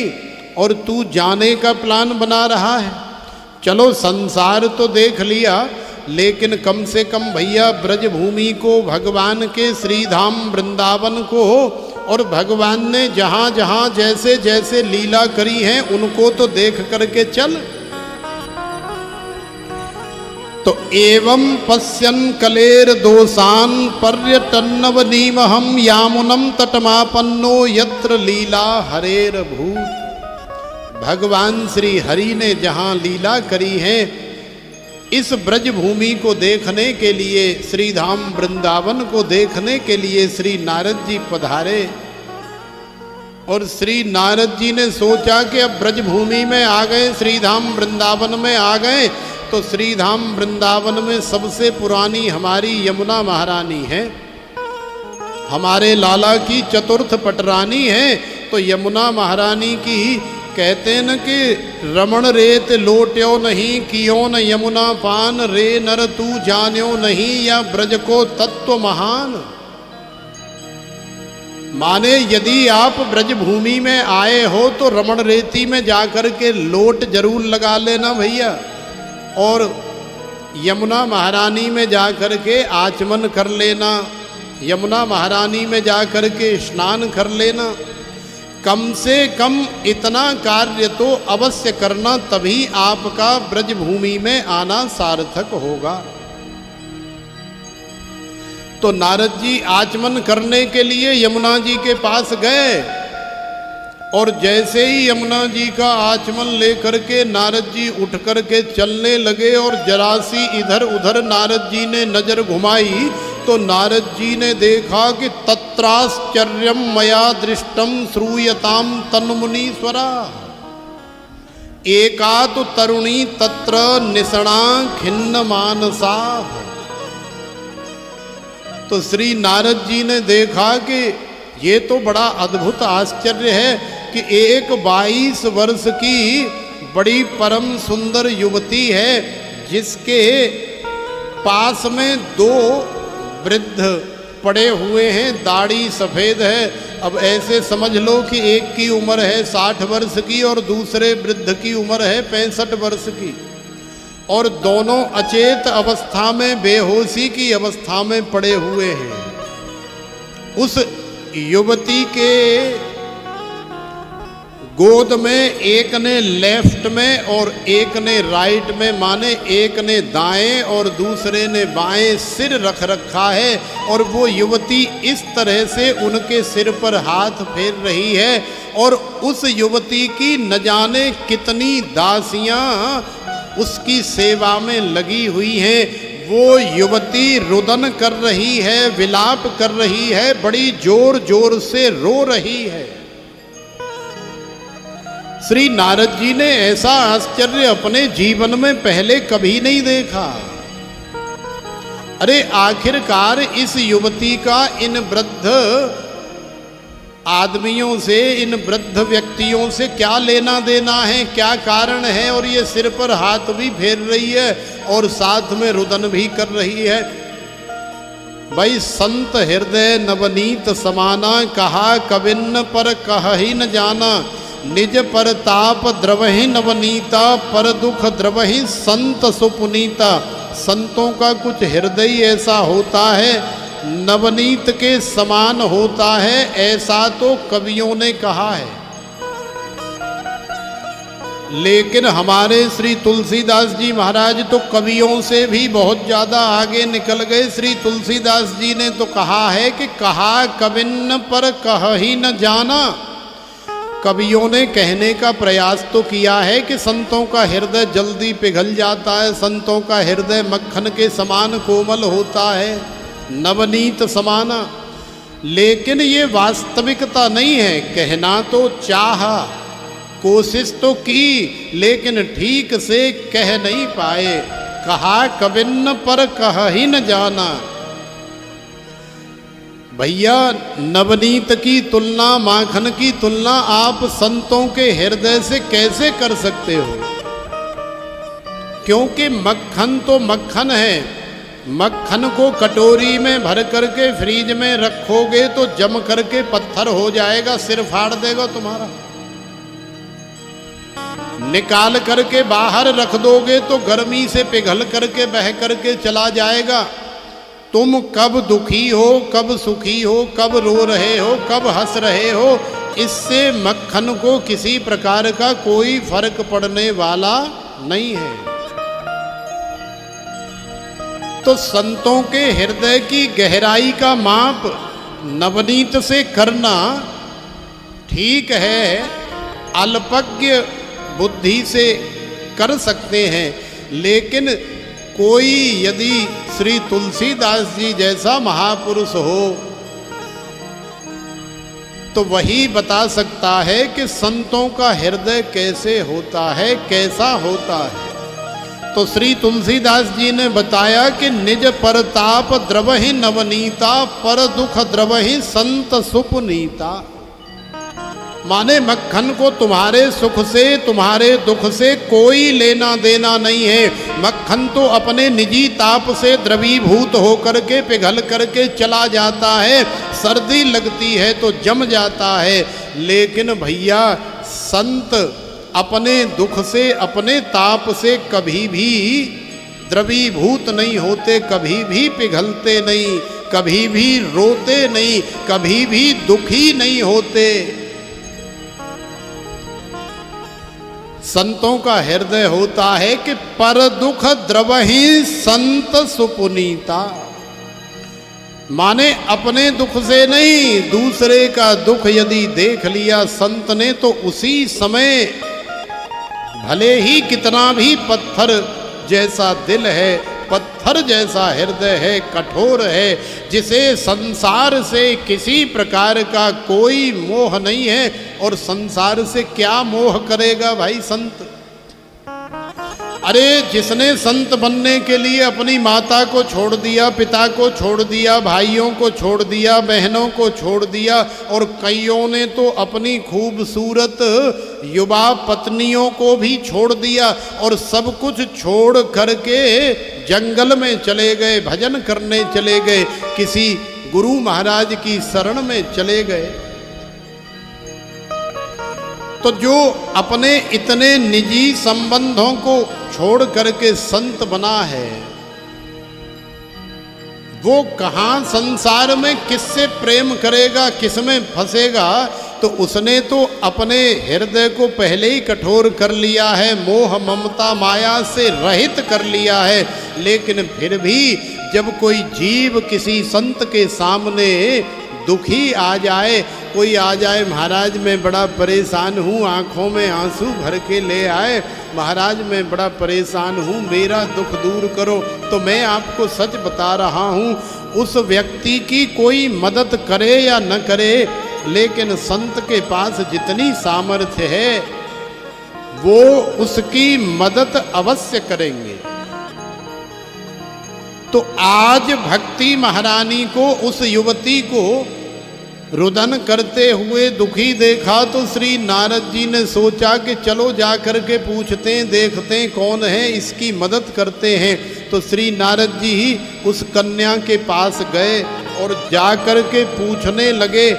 और तू जाने का प्लान बना रहा है। चलो संसार तो देख लिया, लेकिन कम से कम भैया ब्रज भूमि को, भगवान के श्री धाम वृंदावन को, और भगवान ने जहाँ जहाँ जैसे जैसे लीला करी है उनको तो देख करके चल। तो एवं पश्यन् कलेर दोषान पर्यटन्नवनीमहं यामुनम तटमापन्नो यत्र लीला हरेर भूत। भगवान श्री हरि ने जहाँ लीला करी है, इस ब्रज भूमि को देखने के लिए, श्री धाम वृंदावन को देखने के लिए श्री नारद जी पधारे। और श्री नारद जी ने सोचा कि अब ब्रज भूमि में आ गए, श्री धाम वृंदावन में आ गए, तो श्री धाम वृंदावन में सबसे पुरानी हमारी यमुना महारानी है, हमारे लाला की चतुर्थ पटरानी है। तो यमुना महारानी की कहते न कि रमण रेत लोट्यो नहीं, कियो न यमुना पान, रे नर तू जान्यो नहीं, या ब्रज को तत्व महान। माने यदि आप ब्रज भूमि में आए हो तो रमण रेती में जाकर के लोट जरूर लगा लेना भैया, और यमुना महारानी में जाकर के आचमन कर लेना, यमुना महारानी में जाकर के स्नान कर लेना। कम से कम इतना कार्य तो अवश्य करना, तभी आपका ब्रज भूमि में आना सार्थक होगा। तो नारद जी आचमन करने के लिए यमुना जी के पास गए, और जैसे ही यमुना जी का आचमन लेकर के नारद जी उठ कर के चलने लगे, और जरा सी इधर उधर नारद जी ने नजर घुमाई, तो नारद जी ने देखा कि तत्राश्चर्यम मया दृष्टम श्रूयताम तन्मुनीश्वरा, एका तो तरुणी तत्र निषणा खिन्न मानसा। तो श्री नारद जी ने देखा कि ये तो बड़ा अद्भुत आश्चर्य है कि एक 22 वर्ष की बड़ी परम सुंदर युवती है, जिसके पास में 2 वृद्ध पड़े हुए हैं, दाढ़ी सफ़ेद है। अब ऐसे समझ लो कि एक की उम्र है 60 वर्ष की और दूसरे वृद्ध की उम्र है 65 वर्ष की, और दोनों अचेत अवस्था में, बेहोशी की अवस्था में पड़े हुए हैं। उस युवती के गोद में एक ने लेफ्ट में और एक ने राइट में, माने एक ने दाएं और दूसरे ने बाएं सिर रख रखा है, और वो युवती इस तरह से उनके सिर पर हाथ फेर रही है। और उस युवती की न जाने कितनी दासियां उसकी सेवा में लगी हुई हैं। वो युवती रुदन कर रही है, विलाप कर रही है, बड़ी जोर जोर से रो रही है। श्री नारद जी ने ऐसा आश्चर्य अपने जीवन में पहले कभी नहीं देखा। अरे आखिरकार इस युवती का इन वृद्ध आदमियों से, इन वृद्ध व्यक्तियों से क्या लेना देना है, क्या कारण है? और ये सिर पर हाथ भी फेर रही है और साथ में रुदन भी कर रही है। भाई संत हृदय नवनीत समाना, कहा कविन्न पर कह ही न जाना, निज पर ताप द्रवहि नवनीता, पर दुख द्रवहि संत सुपुनीता। संतों का कुछ हृदय ऐसा होता है नवनीत के समान होता है, ऐसा तो कवियों ने कहा है। लेकिन हमारे श्री तुलसीदास जी महाराज तो कवियों से भी बहुत ज़्यादा आगे निकल गए। श्री तुलसीदास जी ने तो कहा है कि कहा कविन पर कह ही न जाना। कवियों ने कहने का प्रयास तो किया है कि संतों का हृदय जल्दी पिघल जाता है, संतों का हृदय मक्खन के समान कोमल होता है, नवनीत समाना। लेकिन ये वास्तविकता नहीं है। कहना तो चाहा, कोशिश तो की, लेकिन ठीक से कह नहीं पाए। कहा कविन पर कह ही न जाना। भैया, नवनीत की तुलना, माखन की तुलना आप संतों के हृदय से कैसे कर सकते हो? क्योंकि मक्खन तो मक्खन है। मक्खन को कटोरी में भर करके फ्रीज में रखोगे तो जम करके पत्थर हो जाएगा, सिर फाड़ देगा तुम्हारा। निकाल करके बाहर रख दोगे तो गर्मी से पिघल करके बह करके चला जाएगा। तुम कब दुखी हो, कब सुखी हो, कब रो रहे हो, कब हंस रहे हो, इससे मक्खन को किसी प्रकार का कोई फर्क पड़ने वाला नहीं है। तो संतों के हृदय की गहराई का माप नवनीत से करना ठीक है, अल्पज्ञ बुद्धि से कर सकते हैं। लेकिन कोई यदि श्री तुलसीदास जी जैसा महापुरुष हो तो वही बता सकता है कि संतों का हृदय कैसे होता है, कैसा होता है। तो श्री तुलसीदास जी ने बताया कि निज परताप द्रवहि नवनीता, पर दुख द्रवहि संत सुपुनीता। माने मक्खन को तुम्हारे सुख से, तुम्हारे दुख से कोई लेना देना नहीं है। मक्खन तो अपने निजी ताप से द्रवीभूत होकर के पिघल करके चला जाता है। सर्दी लगती है तो जम जाता है। लेकिन भैया, संत अपने दुख से, अपने ताप से कभी भी द्रवीभूत नहीं होते, कभी भी पिघलते नहीं, कभी भी रोते नहीं, कभी भी दुखी नहीं होते। संतों का हृदय होता है कि पर दुख द्रवहि संत सुपुनीता। माने अपने दुख से नहीं, दूसरे का दुख यदि देख लिया संत ने तो उसी समय, भले ही कितना भी पत्थर जैसा दिल है, पत्थर जैसा हृदय है, कठोर है, जिसे संसार से किसी प्रकार का कोई मोह नहीं है, और संसार से क्या मोह करेगा भाई संत? अरे जिसने संत बनने के लिए अपनी माता को छोड़ दिया, पिता को छोड़ दिया, भाइयों को छोड़ दिया, बहनों को छोड़ दिया, और कईयों ने तो अपनी खूबसूरत युवा पत्नियों को भी छोड़ दिया, और सब कुछ छोड़ करके जंगल में चले गए, भजन करने चले गए, किसी गुरु महाराज की शरण में चले गए। तो जो अपने इतने निजी संबंधों को छोड़ करके संत बना है, वो कहाँ संसार में किससे प्रेम करेगा, किसमें फंसेगा? तो उसने तो अपने हृदय को पहले ही कठोर कर लिया है, मोह ममता माया से रहित कर लिया है। लेकिन फिर भी जब कोई जीव किसी संत के सामने दुखी आ जाए, कोई आ जाए, महाराज मैं बड़ा परेशान हूँ, आँखों में आंसू भर के ले आए, महाराज मैं बड़ा परेशान हूँ, मेरा दुख दूर करो, तो मैं आपको सच बता रहा हूँ, उस व्यक्ति की कोई मदद करे या न करे, लेकिन संत के पास जितनी सामर्थ्य है वो उसकी मदद अवश्य करेंगे। तो आज भक्ति महारानी को, उस युवती को रुदन करते हुए दुखी देखा तो श्री नारद जी ने सोचा कि चलो जा कर के पूछते हैं, देखते हैं कौन है, इसकी मदद करते हैं। तो श्री नारद जी ही उस कन्या के पास गए और जा कर के पूछने लगे,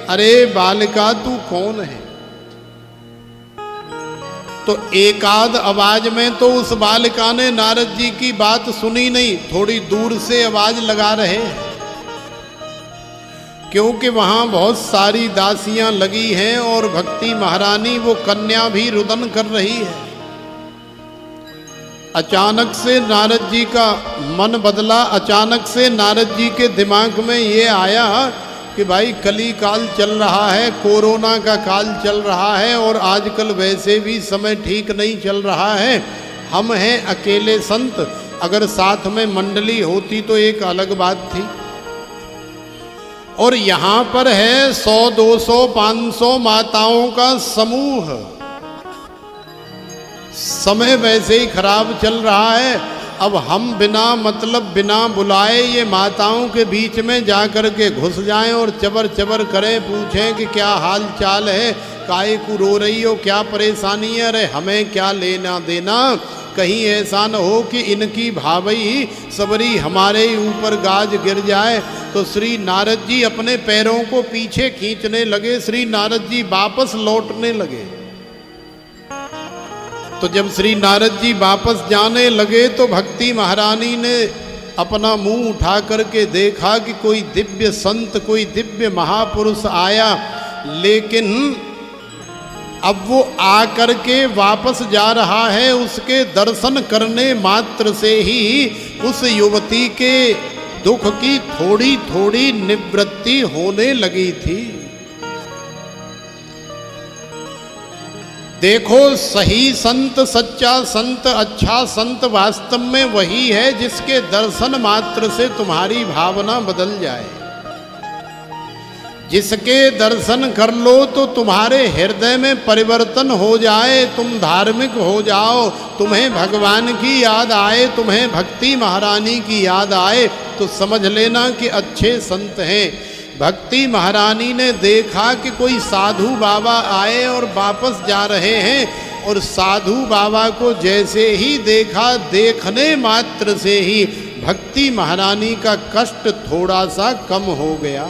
अरे बालिका तू कौन है? तो एकाध आवाज में तो उस बालिका ने नारद जी की बात सुनी नहीं, थोड़ी दूर से आवाज लगा रहे हैं, क्योंकि वहाँ बहुत सारी दासियाँ लगी हैं और भक्ति महारानी वो कन्या भी रुदन कर रही है। अचानक से नारद जी का मन बदला। अचानक से नारद जी के दिमाग में ये आया कि भाई कली काल चल रहा है, कोरोना का काल चल रहा है और आजकल वैसे भी समय ठीक नहीं चल रहा है। हम हैं अकेले संत, अगर साथ में मंडली होती तो एक अलग बात थी। और यहाँ पर है 100, 200, 500 माताओं का समूह। समय वैसे ही खराब चल रहा है। अब हम बिना मतलब बिना बुलाए ये माताओं के बीच में जा कर के घुस जाएं और चबर चबर करें, पूछें कि क्या हाल चाल है, काहे को रो रही हो, क्या परेशानी है, अरे हमें क्या लेना देना। कहीं ऐसा न हो कि इनकी भावई सबरी हमारे ऊपर गाज गिर जाए। तो श्री नारद जी अपने पैरों को पीछे खींचने लगे। श्री नारद जी वापस लौटने लगे। तो जब श्री नारद जी वापस जाने लगे तो भक्ति महारानी ने अपना मुंह उठा करके देखा कि कोई दिव्य संत, कोई दिव्य महापुरुष आया, लेकिन अब वो आकर के वापस जा रहा है। उसके दर्शन करने मात्र से ही उस युवती के दुख की थोड़ी थोड़ी निवृत्ति होने लगी थी। देखो, सही संत, सच्चा संत, अच्छा संत वास्तव में वही है जिसके दर्शन मात्र से तुम्हारी भावना बदल जाए। जिसके दर्शन कर लो तो तुम्हारे हृदय में परिवर्तन हो जाए, तुम धार्मिक हो जाओ, तुम्हें भगवान की याद आए, तुम्हें भक्ति महारानी की याद आए, तो समझ लेना कि अच्छे संत हैं। भक्ति महारानी ने देखा कि कोई साधु बाबा आए और वापस जा रहे हैं, और साधु बाबा को जैसे ही देखा, देखने मात्र से ही भक्ति महारानी का कष्ट थोड़ा सा कम हो गया।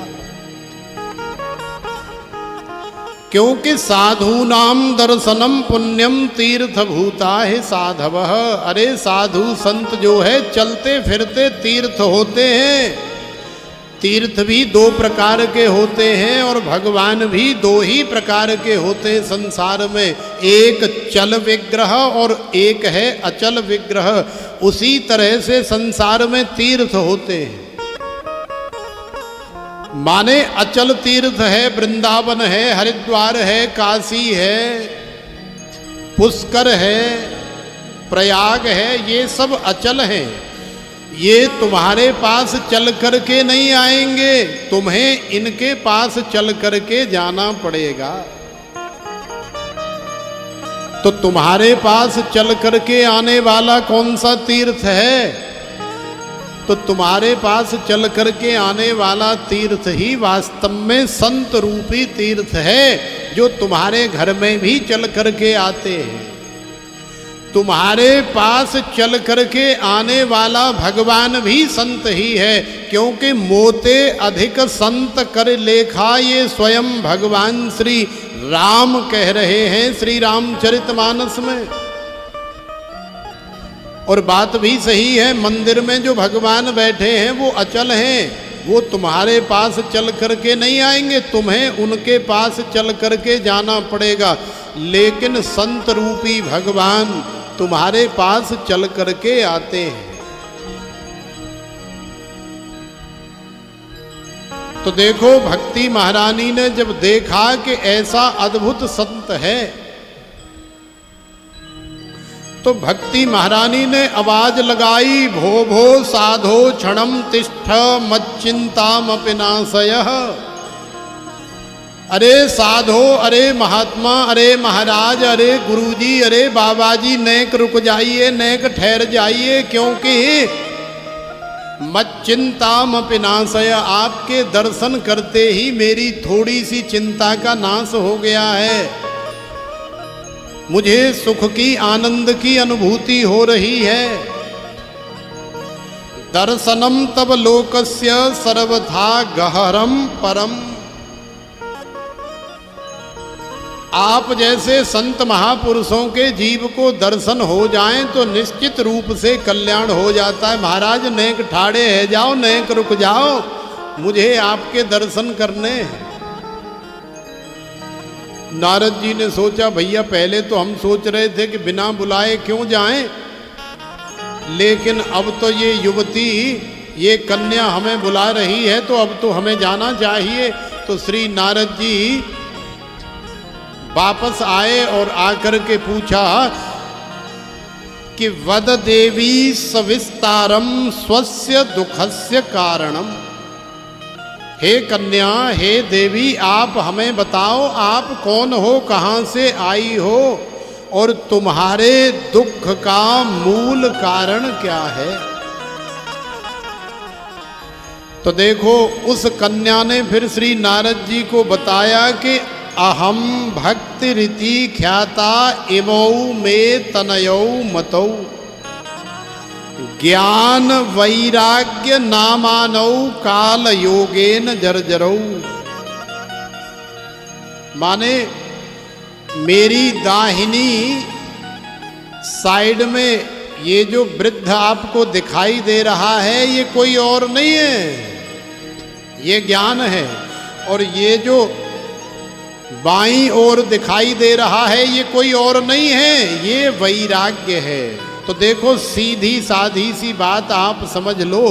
क्योंकि साधु नाम दर्शनम पुण्यम तीर्थ भूता है साधव। अरे साधु संत जो है चलते फिरते तीर्थ होते हैं। तीर्थ भी दो प्रकार के होते हैं और भगवान भी दो ही प्रकार के होते हैं संसार में। एक चल विग्रह और एक है अचल विग्रह। उसी तरह से संसार में तीर्थ होते हैं। माने अचल तीर्थ है, वृंदावन है, हरिद्वार है, काशी है, पुष्कर है, प्रयाग है, ये सब अचल हैं। ये तुम्हारे पास चल करके नहीं आएंगे, तुम्हें इनके पास चल करके जाना पड़ेगा। तो तुम्हारे पास चल करके आने वाला कौन सा तीर्थ है? तो तुम्हारे पास चल करके आने वाला तीर्थ ही वास्तव में संत रूपी तीर्थ है, जो तुम्हारे घर में भी चल करके आते हैं। तुम्हारे पास चल करके आने वाला भगवान भी संत ही है, क्योंकि मोते अधिक संत कर लेखा, ये स्वयं भगवान श्री राम कह रहे हैं श्री रामचरितमानस में। और बात भी सही है, मंदिर में जो भगवान बैठे हैं वो अचल हैं, वो तुम्हारे पास चल करके नहीं आएंगे, तुम्हें उनके पास चल करके जाना पड़ेगा। लेकिन संत रूपी भगवान तुम्हारे पास चल करके आते हैं। तो देखो, भक्ति महारानी ने जब देखा कि ऐसा अद्भुत संत है, तो भक्ति महारानी ने आवाज लगाई, भो भो साधो क्षणम तिष्ठ मच्चिंतामपि नाशयः। अरे साधो, अरे महात्मा, अरे महाराज, अरे गुरुजी, अरे बाबाजी, नेक रुक जाइए, नेक ठहर जाइए, क्योंकि मच्चिंतामपि नाशय, आपके दर्शन करते ही मेरी थोड़ी सी चिंता का नाश हो गया है। मुझे सुख की, आनंद की अनुभूति हो रही है। दर्शनम तब लोकस्य सर्वथा गहरम परम। आप जैसे संत महापुरुषों के जीव को दर्शन हो जाएं तो निश्चित रूप से कल्याण हो जाता है। महाराज नेक ठाड़े है जाओ, नेक रुक जाओ, मुझे आपके दर्शन करने हैं। नारद जी ने सोचा भैया पहले तो हम सोच रहे थे कि बिना बुलाए क्यों जाएं, लेकिन अब तो ये युवती, ये कन्या हमें बुला रही है तो अब तो हमें जाना चाहिए। तो श्री नारद जी वापस आए और आकर के पूछा कि वद देवी सविस्तारम स्वस्य दुखस्य कारणम। हे कन्या, हे देवी, आप हमें बताओ आप कौन हो, कहाँ से आई हो और तुम्हारे दुख का मूल कारण क्या है। तो देखो उस कन्या ने फिर श्री नारद जी को बताया कि अहम भक्ति रीति ख्याता इमौ में तनयौ मतौ ज्ञान वैराग्य नामानौ काल योगेन जर्जरौ। माने मेरी दाहिनी साइड में ये जो वृद्ध आपको दिखाई दे रहा है ये कोई और नहीं है, ये ज्ञान है। और ये जो बाईं ओर दिखाई दे रहा है ये कोई और नहीं है, ये वैराग्य है। तो देखो सीधी साधी सी बात आप समझ लो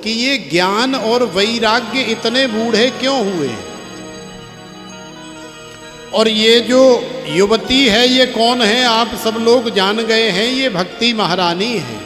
कि ये ज्ञान और वैराग्य इतने बूढ़े क्यों हुए। और ये जो युवती है ये कौन है, आप सब लोग जान गए हैं, ये भक्ति महारानी है।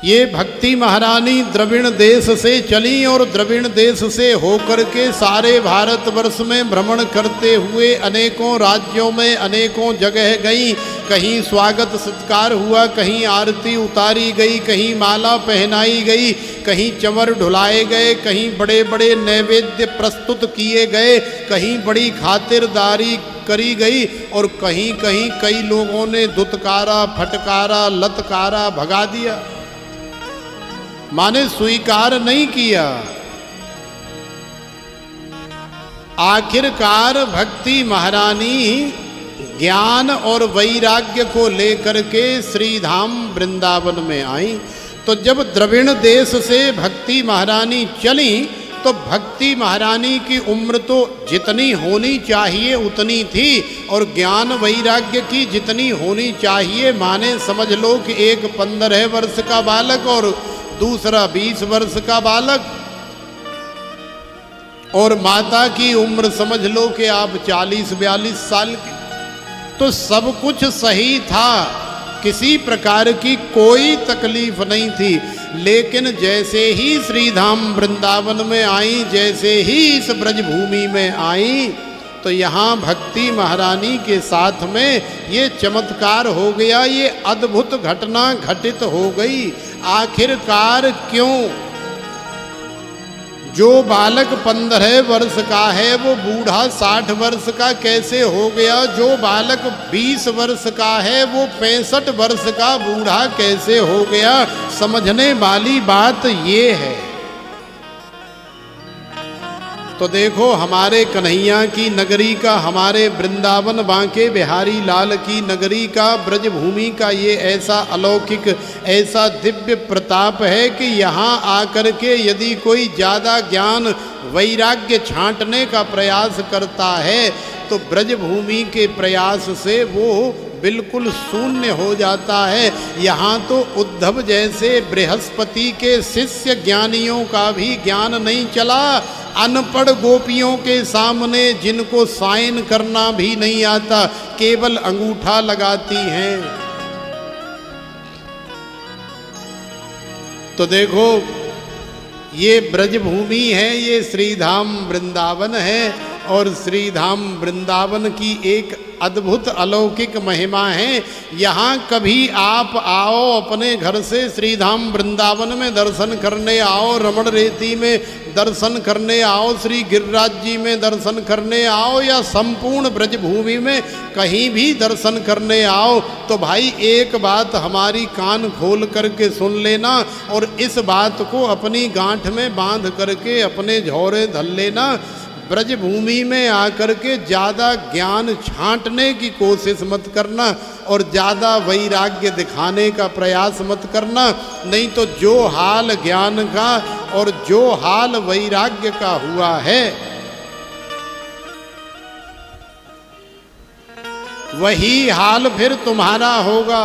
ये भक्ति महारानी द्रविड़ देश से चली और द्रविड़ देश से होकर के सारे भारतवर्ष में भ्रमण करते हुए अनेकों राज्यों में अनेकों जगह गई। कहीं स्वागत सत्कार हुआ, कहीं आरती उतारी गई, कहीं माला पहनाई गई, कहीं चंवर ढुलाए गए, कहीं बड़े बड़े नैवेद्य प्रस्तुत किए गए, कहीं बड़ी खातिरदारी करी गई और कहीं कहीं कई लोगों ने दुत्कारा, फटकारा, लतकारा, भगा दिया, माने स्वीकार नहीं किया। आखिरकार भक्ति महारानी ज्ञान और वैराग्य को लेकर के श्रीधाम वृंदावन में आई। तो जब द्रविड़ देश से भक्ति महारानी चली तो भक्ति महारानी की उम्र तो जितनी होनी चाहिए उतनी थी और ज्ञान वैराग्य की जितनी होनी चाहिए, माने समझ लो कि एक 15 वर्ष का बालक और दूसरा 20 वर्ष का बालक, और माता की उम्र समझ लो कि आप 40-42 साल की। तो सब कुछ सही था, किसी प्रकार की कोई तकलीफ नहीं थी। लेकिन जैसे ही श्रीधाम वृंदावन में आई, जैसे ही इस ब्रजभूमि में आई, तो यहाँ भक्ति महारानी के साथ में ये चमत्कार हो गया, ये अद्भुत घटना घटित हो गई। आखिरकार क्यों? जो बालक 15 वर्ष का है वो बूढ़ा 60 वर्ष का कैसे हो गया? जो बालक 20 वर्ष का है वो 65 वर्ष का बूढ़ा कैसे हो गया? समझने वाली बात ये है। तो देखो हमारे कन्हैया की नगरी का, हमारे वृंदावन बांके बिहारी लाल की नगरी का, ब्रजभूमि का ये ऐसा अलौकिक, ऐसा दिव्य प्रताप है कि यहाँ आकर के यदि कोई ज़्यादा ज्ञान वैराग्य छांटने का प्रयास करता है तो ब्रजभूमि के प्रयास से वो बिल्कुल शून्य हो जाता है। यहाँ तो उद्धव जैसे बृहस्पति के शिष्य ज्ञानियों का भी ज्ञान नहीं चला। अनपढ़ गोपियों के सामने जिनको साइन करना भी नहीं आता, केवल अंगूठा लगाती हैं। तो देखो ये ब्रजभूमि है, ये श्रीधाम वृंदावन है और श्रीधाम वृंदावन की एक अद्भुत अलौकिक महिमा है। यहाँ कभी आप आओ अपने घर से श्रीधाम वृंदावन में दर्शन करने आओ, रमण रेती में दर्शन करने आओ, श्री गिरिराज जी में दर्शन करने आओ या संपूर्ण ब्रजभूमि में कहीं भी दर्शन करने आओ, तो भाई एक बात हमारी कान खोल करके सुन लेना और इस बात को अपनी गांठ में बांध करके अपने झोरे धर लेना। ब्रज भूमि में आकर के ज़्यादा ज्ञान छांटने की कोशिश मत करना और ज़्यादा वैराग्य दिखाने का प्रयास मत करना, नहीं तो जो हाल ज्ञान का और जो हाल वैराग्य का हुआ है वही हाल फिर तुम्हारा होगा।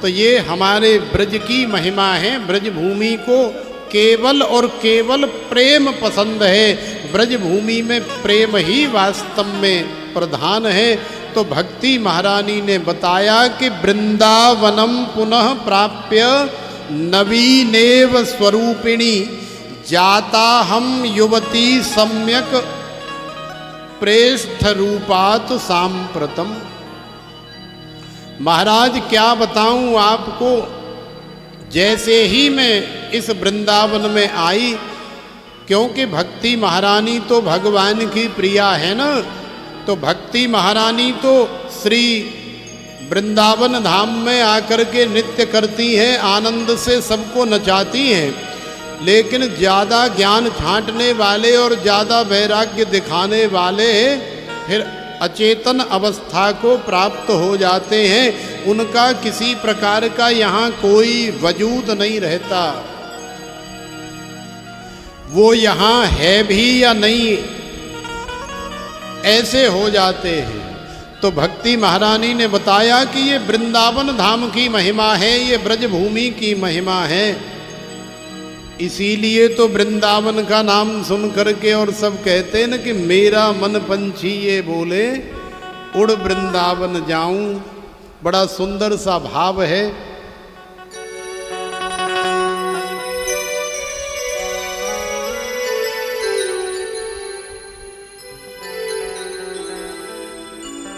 तो ये हमारे ब्रज की महिमा है। ब्रज भूमि को केवल और केवल प्रेम पसंद है। ब्रज भूमि में प्रेम ही वास्तव में प्रधान है। तो भक्ति महारानी ने बताया कि वृंदावनम पुनः प्राप्य नवीनेव स्वरूपिणी जाता हम युवती सम्यक प्रेष्ठ रूपात सांप्रतम। महाराज क्या बताऊं आपको, जैसे ही मैं इस वृंदावन में आई, क्योंकि भक्ति महारानी तो भगवान की प्रिया है ना, तो भक्ति महारानी तो श्री वृंदावन धाम में आकर के नृत्य करती हैं, आनंद से सबको नचाती हैं। लेकिन ज़्यादा ज्ञान छांटने वाले और ज़्यादा वैराग्य दिखाने वाले फिर अचेतन अवस्था को प्राप्त हो जाते हैं। उनका किसी प्रकार का यहाँ कोई वजूद नहीं रहता, वो यहाँ है भी या नहीं, ऐसे हो जाते हैं। तो भक्ति महारानी ने बताया कि ये वृंदावन धाम की महिमा है, ये ब्रज भूमि की महिमा है। इसीलिए तो वृंदावन का नाम सुन करके और सब कहते हैं न कि मेरा मन पंछी ये बोले उड़ वृंदावन जाऊं। बड़ा सुंदर सा भाव है।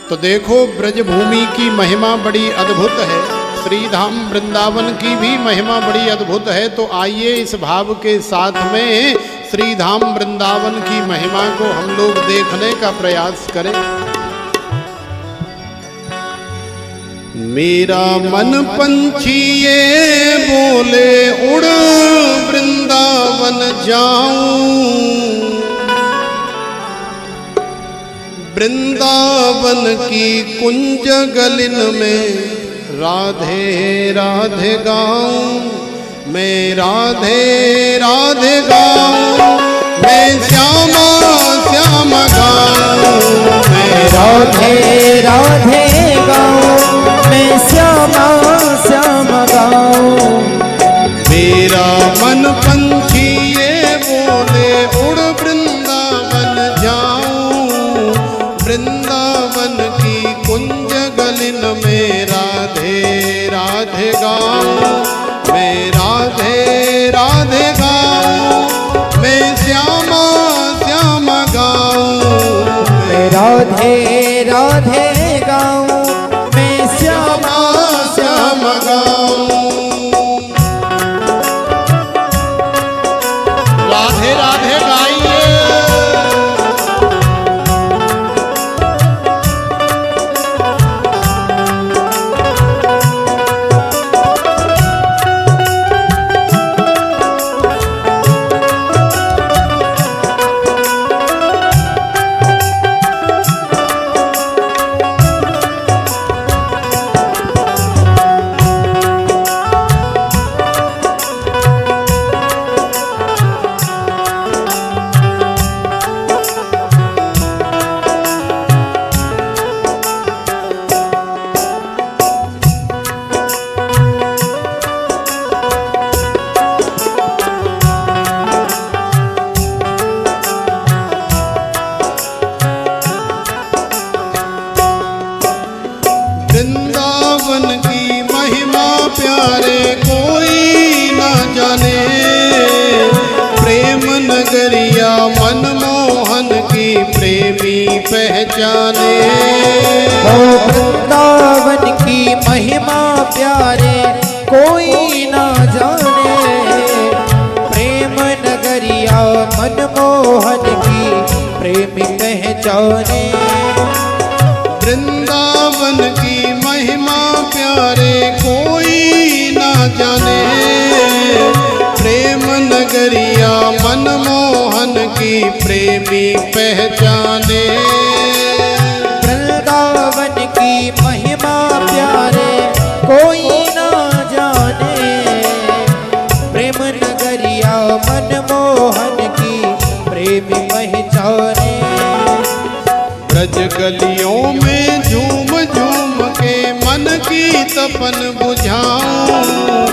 तो देखो ब्रज भूमि की महिमा बड़ी अद्भुत है, श्रीधाम वृंदावन की भी महिमा बड़ी अद्भुत है। तो आइए इस भाव के साथ में श्रीधाम वृंदावन की महिमा को हम लोग देखने का प्रयास करें। मेरा मन पंछी ये बोले उड़ वृंदावन जाऊं, वृंदावन की कुंज गलिन में राधे राधे गाऊं, मैं राधे राधे गाऊं, मैं श्यामा श्याम गाऊं, मैं राधे राधे गाऊं, मैं श्यामा श्याम गाऊं। मेरा मन पंछी ये बोले उड़ वृंदावन जाऊं, वृंदावन की कुंज गलिन में राधे राधे गाऊं, मैं राधे राधे गाऊं, मैं श्यामा श्याम गाऊं, मैं राधे राधे गाऊं, मैं श्यामा श्याम गाऊं। राधे राधे गाइए। वृंदावन की महिमा प्यारे कोई न जाने, प्रेम नगरिया मनमोहन की प्रेमी पहचाने। वृंदावन की महिमा प्यारे कोई न जाने, प्रेम नगरिया मनमोहन की प्रेमी पहचाने। वृंदावन की महिमा प्यारे कोई ना जाने, प्रेम नगरिया मनमोहन की की प्रेमी पहचाने। वृंदावन की महिमा प्यारे कोई ना जाने। प्रेम नगरिया मनमोहन की प्रेमी पहचाने। ब्रज गलियों में झूम झूम के मन की तपन बुझाऊं।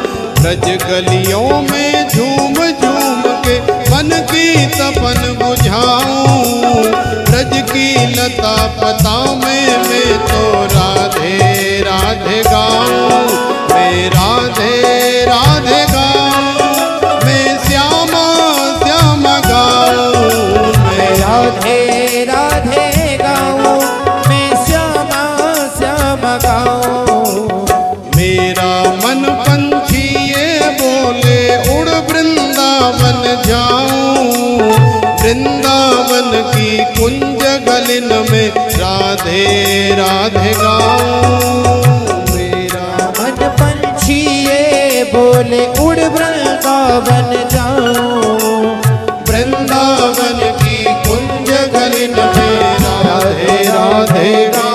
ब्रज गलियों में झूम झूम के मन की तपन बुझाऊं। ब्रज की लता पता में मैं तो राधे राधे गाऊं। मैं राधे राधे गाऊं। मैं श्यामा श्यामा गाऊं। मैं राधे राधे गाऊं। मैं श्यामा श्यामा गाऊं। मेरा मन पंछी ये बोले उड़ वृंदावन जाऊं। वृंदावन की कुंज गलिन में राधे राधे गाऊं। मेरा मन पंछी ये बोले उड़ वृंदावन जाऊं। वृंदावन की कुंज गलिन में राधे राधे गाऊं।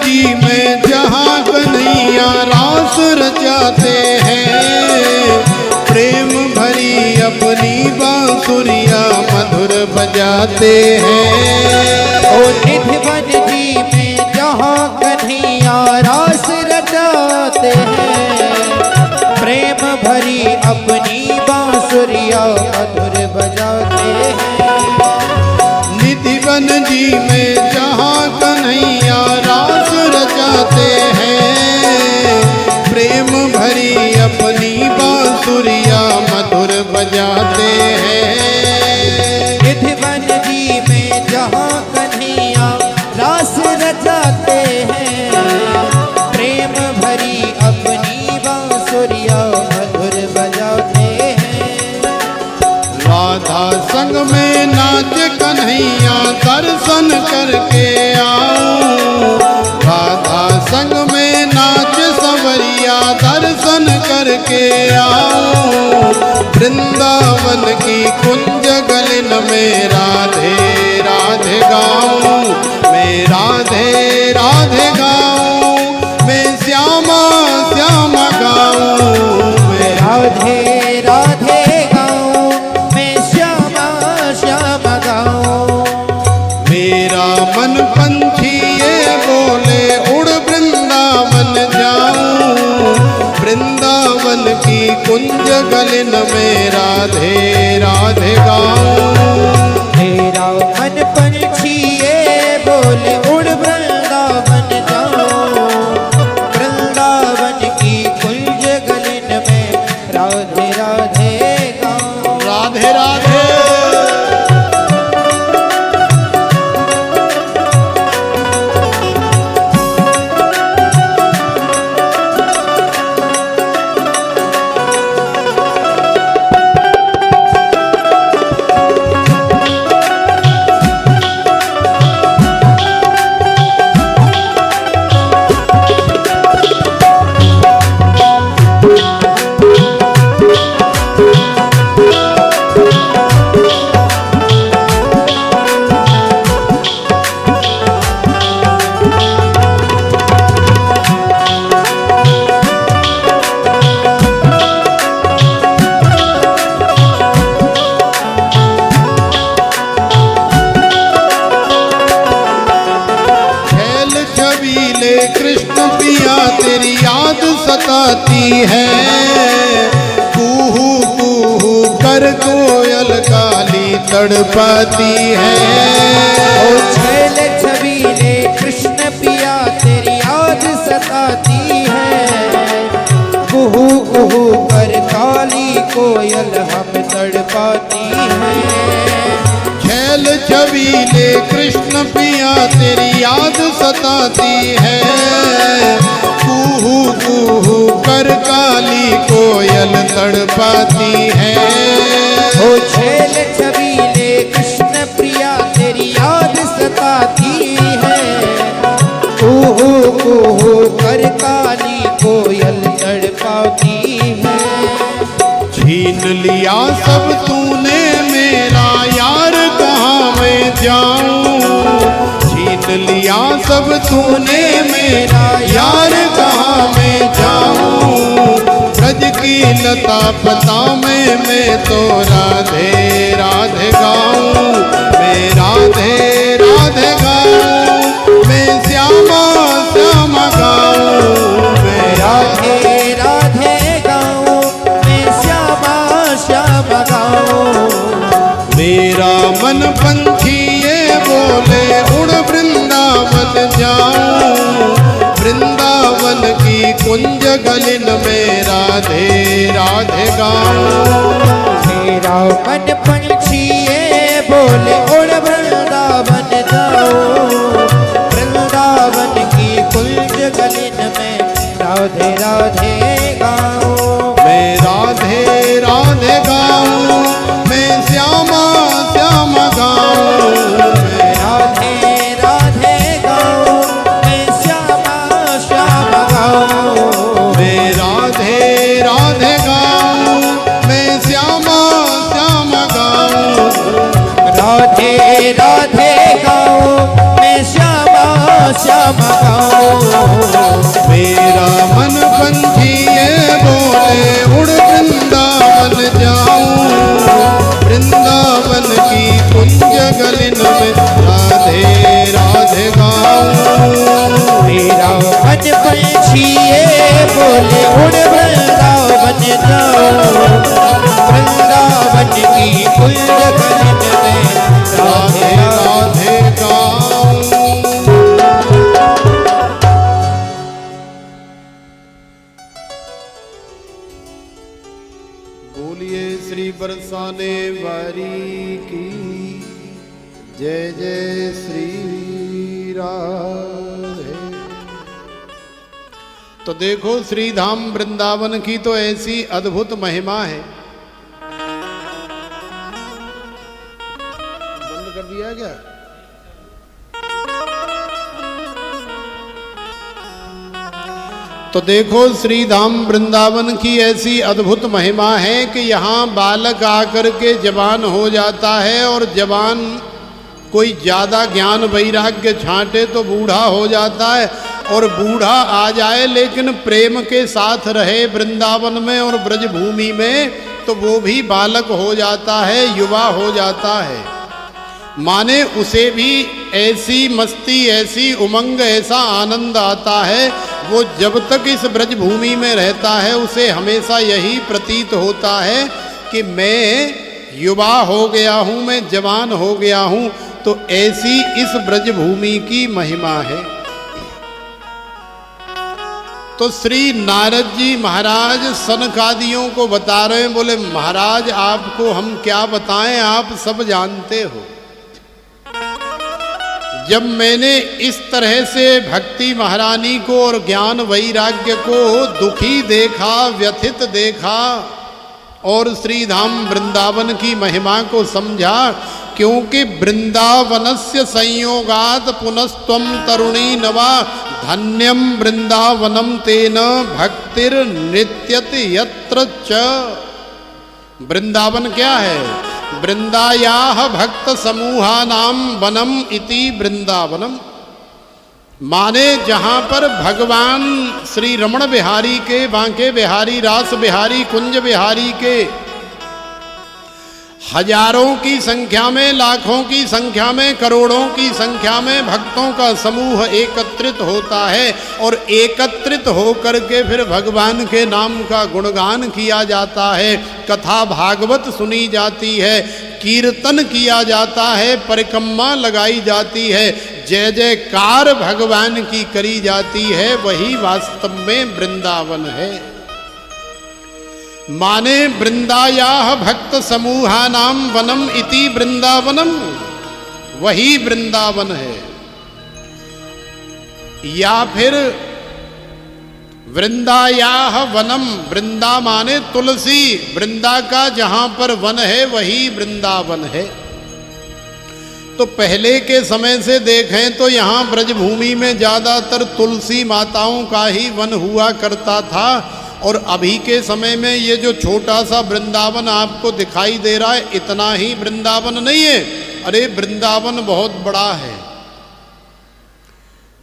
जी में जहाँ कन्हैया रास रचाते हैं। प्रेम भरी अपनी बांसुरिया मधुर बजाते हैं। ओ निधिवन जी में जहाँ कन्हैया रास रचाते हैं। प्रेम भरी अपनी बांसुरिया मधुर बजाते हैं। निधिवन जी में जहाँ कन्हैया रास रचाते हैं। प्रेम भरी अपनी बांसुरिया मधुर बजाते हैं। निधिवन जी में जहाँ कन्हैया रास रचाते हैं। प्रेम भरी अपनी बांसुरिया मधुर बजाते हैं। राधा संग में नाच कन्हैया दर्शन करके आऊं। राधा संग में नाच संवरिया दर्शन करके आऊं। वृंदावन की कुंज गलिन में राधे राधे गाऊं। मैं राधे राधे गाऊं। मैं श्यामा श्यामा गाऊं। मैं राधे राधे गाऊं। मैं श्यामा श्यामा गाऊं। मेरा मन पंछी ये बोले उड़ वृंदावन जाऊं। वृंदावन की कुंज गलिन में राधे राधे गाऊं। मेरा मन पंछी ये बोले उड़ वृंदावन जाऊं। वृंदावन की कुंज गलिन में राधे राधे गाऊं। राधे राधे। सताती है, कूहू कूहू कर कोयल काली तड़पाती है। ओ छैल छबीले कृष्ण पिया तेरी याद सताती है, कुहू कुहू कर काली कोयल हम तड़पाती है। छैल छबीले कृष्ण पिया तेरी याद सताती है, कूहू कूहू कर काली कोयल तड़पाती है। ओ छैल छबीले कृष्ण प्रिया तेरी याद सताती है, कुहू कुहू कर काली कोयल तड़पाती है। छीन लिया सब तूने मेरा यार कहाँ मैं जाऊं, छीन लिया सब तूने मेरा यार कहाँ मैं जाऊं। ब्रज की लता पता में मैं तो राधे राधे गाऊं, मैं राधे राधे गाऊं, मैं श्यामा श्यामा गाऊं, मैं राधे राधे गाऊं, मैं श्यामा श्यामा गाऊं। मेरा मन पंछी ये बोले उड़ वृंदावन जाऊं, वृंदावन की कुंज गलिन में राधे राधे गाऊं। मेरा मन पंछी ये बोले उड़ वृंदावन जाऊं, वृंदावन की कुंज गलिन में राधे राधे गाऊं। मैं राधे राधे गाऊं, मैं श्यामा श्यामा गाऊं, मैं राधे राधे गाऊं, मैं श्यामा श्यामा गाऊं। मैं राधे राधे गाऊं, मैं श्यामा श्यामा गाऊं। राधे राधे गाऊं, मैं श्यामा श्यामा गाऊं। मेरा मन पंछी ये बोले उड़ वृंदावन जाऊं, वृंदावन की कुंज गलिन में राधे राधे गाऊं। मेरा मन पंछी ये बोले उड़ वृंदावन जाऊं, वृंदावन की कुंज गलिन में राधे राधे राधे गाऊं। बोलिए श्री बरसाने वारी की जय जय श्री राधे। तो देखो श्री धाम वृंदावन की तो ऐसी अद्भुत महिमा है। बंद कर दिया क्या? तो देखो श्री धाम वृंदावन की ऐसी अद्भुत महिमा है कि यहाँ बालक आकर के जवान हो जाता है, और जवान कोई ज़्यादा ज्ञान वैराग्य छांटे तो बूढ़ा हो जाता है, और बूढ़ा आ जाए लेकिन प्रेम के साथ रहे वृंदावन में और ब्रजभूमि में तो वो भी बालक हो जाता है, युवा हो जाता है। माने उसे भी ऐसी मस्ती, ऐसी उमंग, ऐसा आनंद आता है, वो जब तक इस ब्रजभूमि में रहता है उसे हमेशा यही प्रतीत होता है कि मैं युवा हो गया हूँ, मैं जवान हो गया हूँ। तो ऐसी इस ब्रजभूमि की महिमा है। तो श्री नारद जी महाराज सनकादियों को बता रहे हैं, बोले महाराज आपको हम क्या बताएं, आप सब जानते हो। जब मैंने इस तरह से भक्ति महारानी को और ज्ञान वैराग्य को दुखी देखा, व्यथित देखा, और श्री धाम वृंदावन की महिमा को समझा, क्योंकि वृंदावनस्य संयोगात पुनस्त्वं तरुणी नवा धन्यम वृंदावनम तेन भक्तिर नृत्यति यत्र च। वृंदावन क्या है? वृंदायाः भक्त समूहानाम वनम इति वृंदावनम। माने जहाँ पर भगवान श्री रमण बिहारी के, बांके बिहारी, रास बिहारी, कुंज बिहारी के हजारों की संख्या में, लाखों की संख्या में, करोड़ों की संख्या में भक्तों का समूह एकत्रित होता है और एकत्रित होकर के फिर भगवान के नाम का गुणगान किया जाता है, कथा भागवत सुनी जाती है, कीर्तन किया जाता है, परिक्रमा लगाई जाती है, जय जयकार भगवान की करी जाती है। वही वास्तव में वृंदावन है। माने वृंदायाः भक्त समूहानाम वनम इति वृंदावनम, वही वृंदावन है। या फिर वृंदायाः वनम, वृंदा माने तुलसी, वृंदा का जहां पर वन है वही वृंदावन है। तो पहले के समय से देखें तो यहाँ ब्रजभूमि में ज़्यादातर तुलसी माताओं का ही वन हुआ करता था, और अभी के समय में ये जो छोटा सा वृंदावन आपको दिखाई दे रहा है, इतना ही वृंदावन नहीं है, अरे वृंदावन बहुत बड़ा है।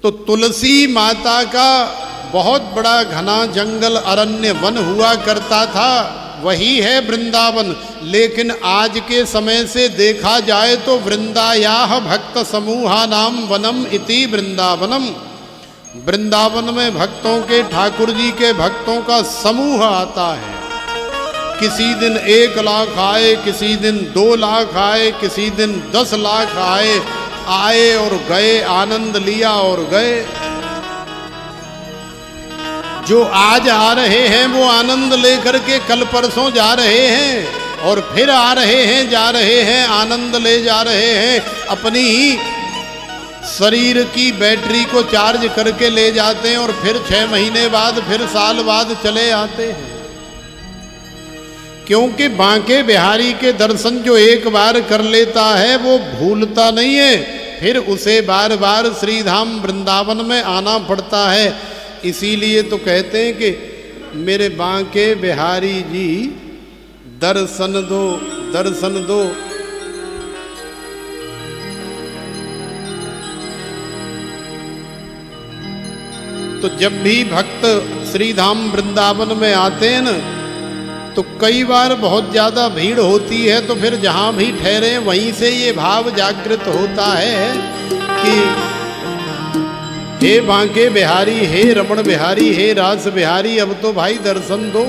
तो तुलसी माता का बहुत बड़ा घना जंगल अरण्य वन हुआ करता था, वही है वृंदावन। लेकिन आज के समय से देखा जाए तो वृंदायाः भक्त समूहानाम वनम इति वृंदावनम, वृंदावन में भक्तों के, ठाकुर जी के भक्तों का समूह आता है। किसी दिन 1 लाख आए, किसी दिन 2 लाख आए, किसी दिन 10 लाख आए, आए और गए, आनंद लिया और गए। जो आज आ रहे हैं वो आनंद लेकर के कल परसों जा रहे हैं, और फिर आ रहे हैं, जा रहे हैं, आनंद ले जा रहे हैं। अपनी शरीर की बैटरी को चार्ज करके ले जाते हैं और फिर 6 महीने बाद, फिर साल बाद चले आते हैं। क्योंकि बांके बिहारी के दर्शन जो एक बार कर लेता है वो भूलता नहीं है, फिर उसे बार बार श्रीधाम वृंदावन में आना पड़ता है। इसीलिए तो कहते हैं कि मेरे बांके बिहारी जी दर्शन दो, दर्शन दो। तो जब भी भक्त श्रीधाम वृंदावन में आते हैं न, तो कई बार बहुत ज़्यादा भीड़ होती है, तो फिर जहाँ भी ठहरे वहीं से ये भाव जागृत होता है कि हे बांके बिहारी, हे रमण बिहारी, हे रास बिहारी, अब तो भाई दर्शन दो।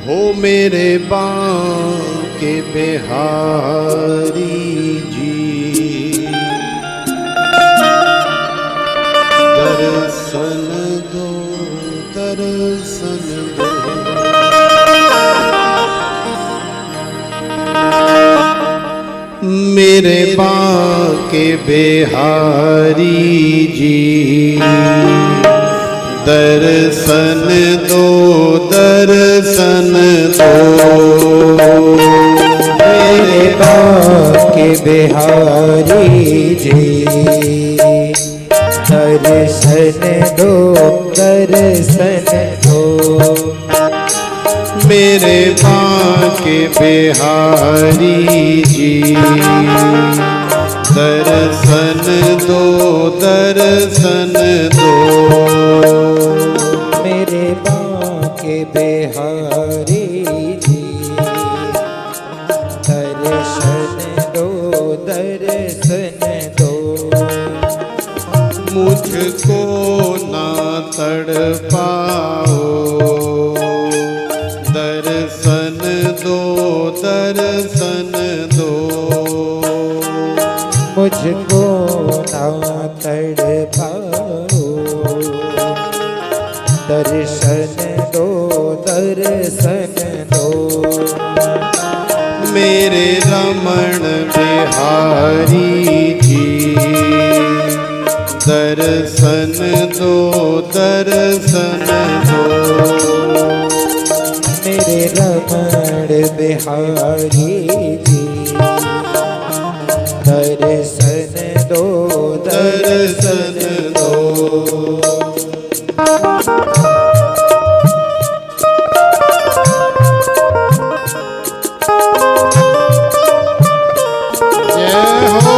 हो मेरे बांके बिहारी जी, दर्शन दो, दर्शन दो। मेरे बांके बिहारी जी, दर्शन दो, दर्शन दो। मेरे बांके बिहारी जी, दर्शन दो, दर्शन दो। मेरे बांके बिहारी जी, दर्शन दो, दर्शन दो। मेरे बांके बिहारी जी, दर्शन दो, दर्शन दो। मुझको ना तड़पाओ, दर्शन दो, दर्शन दो। मुझको ना तड़पाओ, दर्शन दो, दर्शन दो। मेरे रमण बिहारी जी, दर्शन दो, दर्शन दो। मेरे रमण बिहारी जी, दर्शन दो, दर्शन दो। जय हो।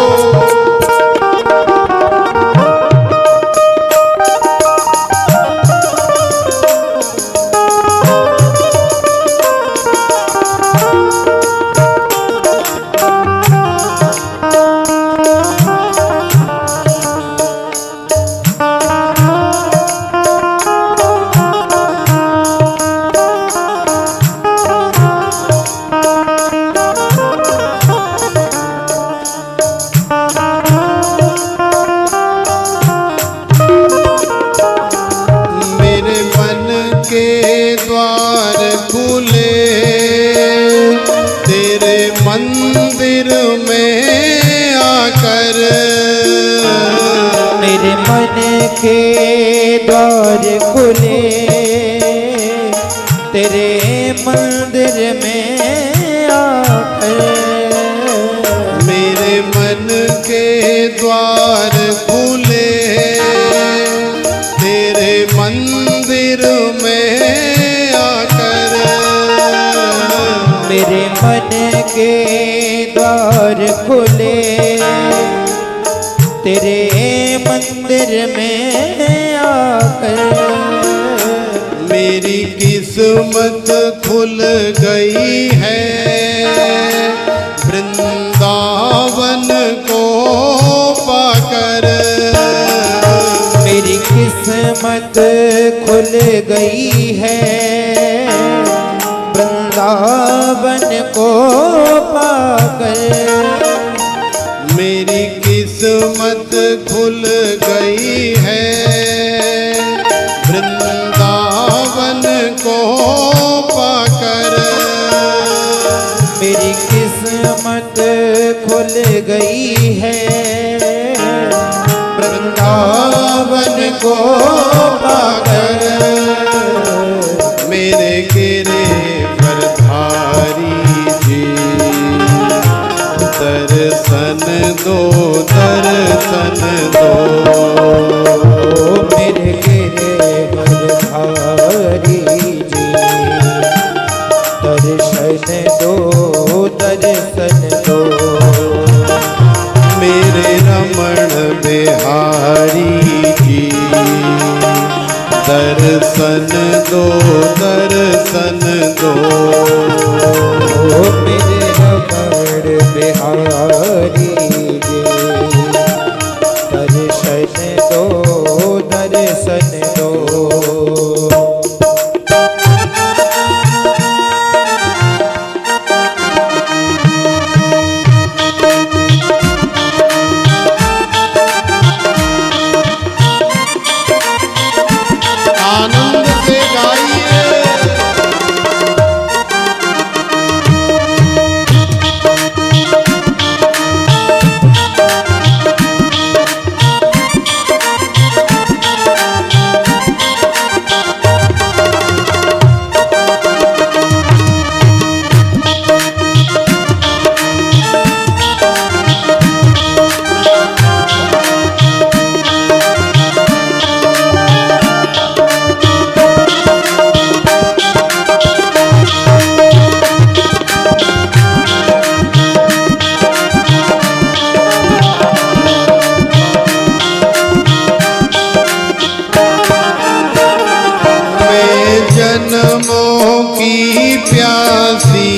के द्वार खुले तेरे मंदिर में आकर। मेरे मन के द्वार खुले तेरे मंदिर में आकर। मेरे मन के द्वार खुले तेरे मंदिर में आकर। मेरे मन के द्वार खुले तेरे मंदिर में आकर। मेरी किस्मत खुल गई है वृंदावन को पाकर। मेरी किस्मत खुल गई है वृंदावन को पाकर। मेरी किस्मत खुल गई है वृंदावन को पाकर। मेरी किस्मत खुल गई है वृंदावन को पाकर। मेरे गिरे वरधारी जी दर्शन दो दर्शन दो। मेरे गिरधारी जी दर्शन दो दर्शन दो। मेरे रमण बिहारी जी दर्शन दो दर्शन दो। मेरे रमण बिहारी जी दर्शन दो दर्शन दो। आनंद से गाइए। जन्मों की प्यासी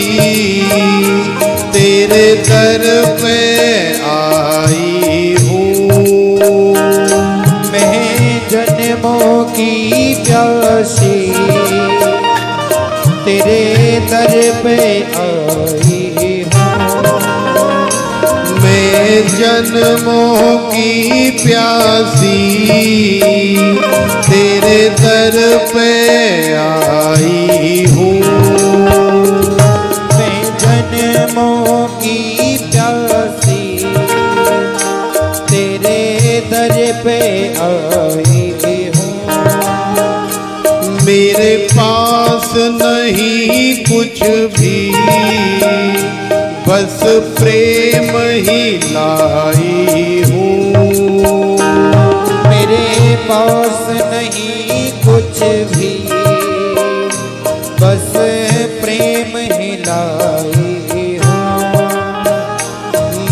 तेरे दर पे आई हूँ। मैं जन्मों की प्यासी तेरे दर पे आई हूँ। मैं जन्मों की प्यासी तेरे दर पे आई हूँ। मैं जन्मों की प्यासी तेरे दर पे आई हूँ। मेरे पास नहीं कुछ भी बस प्रेम ही लाई हूँ। मेरे पास नहीं कुछ भी बस प्रेम ही लाई हूँ।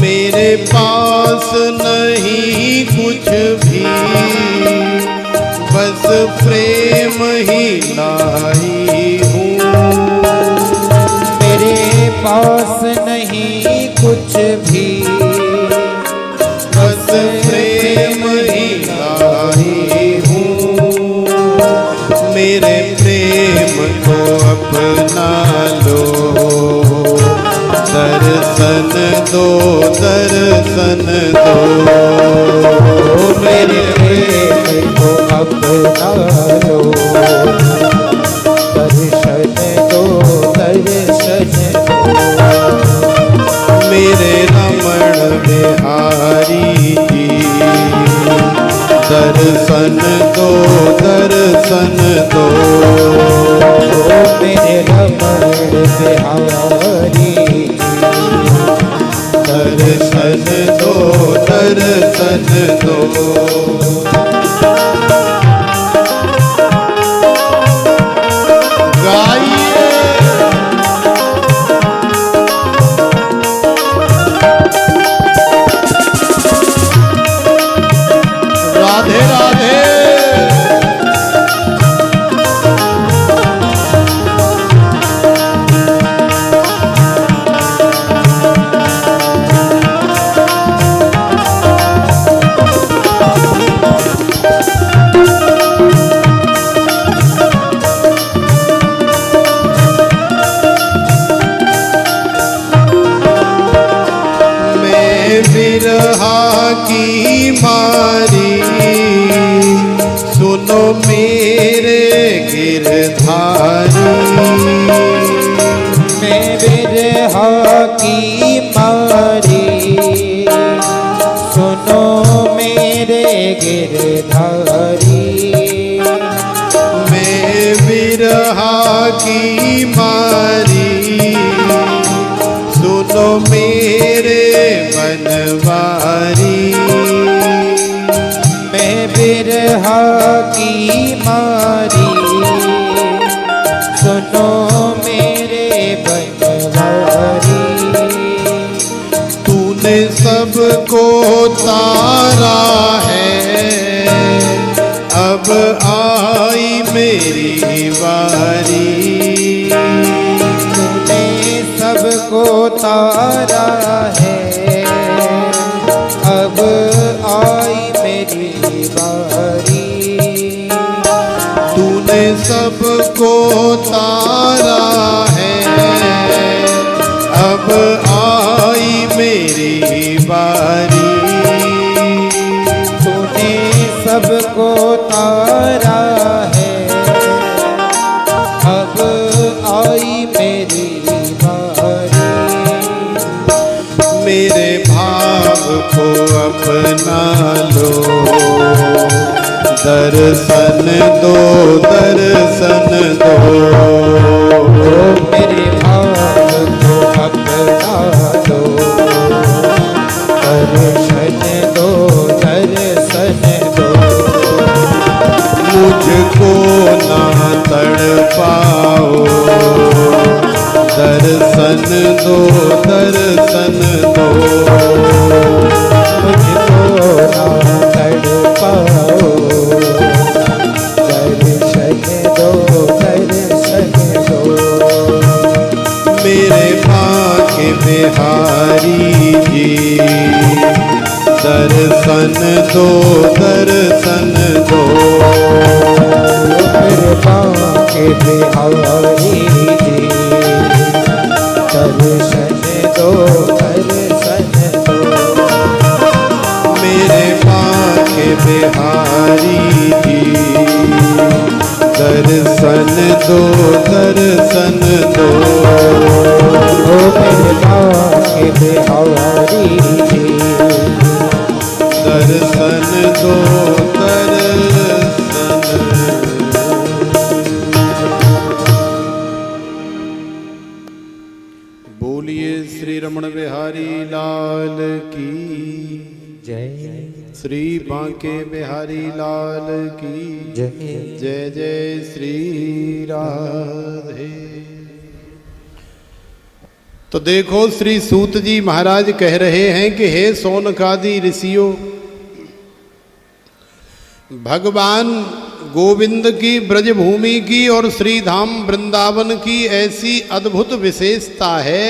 मेरे पास नहीं कुछ भी बस प्रेम ही लाई हूँ। मेरे पास नहीं कुछ भी बस प्रेम ही लाई हूँ। मेरे प्रेम को अपना लो दर्शन दो दर्शन दो। मेरे प्रेम को अपना लो दो, मेरे रमण बिहारी दर्शन दो, दर्शन दो। गाइए राधे राधे। बिरहा की मारी सुनो मेरे गिरधारी, मैं बिरहा की मारी सुनो मेरे गिरधारी, मैं बिरहा की मारी सुनो मेरे बनवारी, मैं बिरहा की मारी सुनो मेरे बनवारी, तूने सबको तारा है अब आई मेरी बारी, तूने सबको तारा है अब आई मेरी बारी, तूने सबको तारा है अब आई मेरी बारी, तूने सबको तारा है अब आई मेरी बारी, मेरे भाव को अपना लो, दर्शन दो, दर्शन दो, मेरे भाव को अपना लो, दर्शन दो, दर्शन दो, मुझको ना तड़पाओ, दर्शन दो, दर्शन दो, मुझको ना तड़पाओ, दर्शन दो, दर्शन दो, मेरे बाके बिहारी जी दर्शन दो, दर्शन दो, मेरे बाके बिहारी जी दर्शन दो, दर्शन दो, मेरे बाके बिहारी जी दर्शन दो, दर्शन दो, मेरे बाके बिहारी जी दर्शन दो, दर्शन। बोलिए श्री रमण बिहारी लाल की जय, श्री बांके बिहारी लाल की जय जय जय श्री राधे। तो देखो श्री सूत जी महाराज कह रहे हैं कि हे सौनकादि ऋषियों, भगवान गोविंद की ब्रजभूमि की और श्री धाम वृंदावन की ऐसी अद्भुत विशेषता है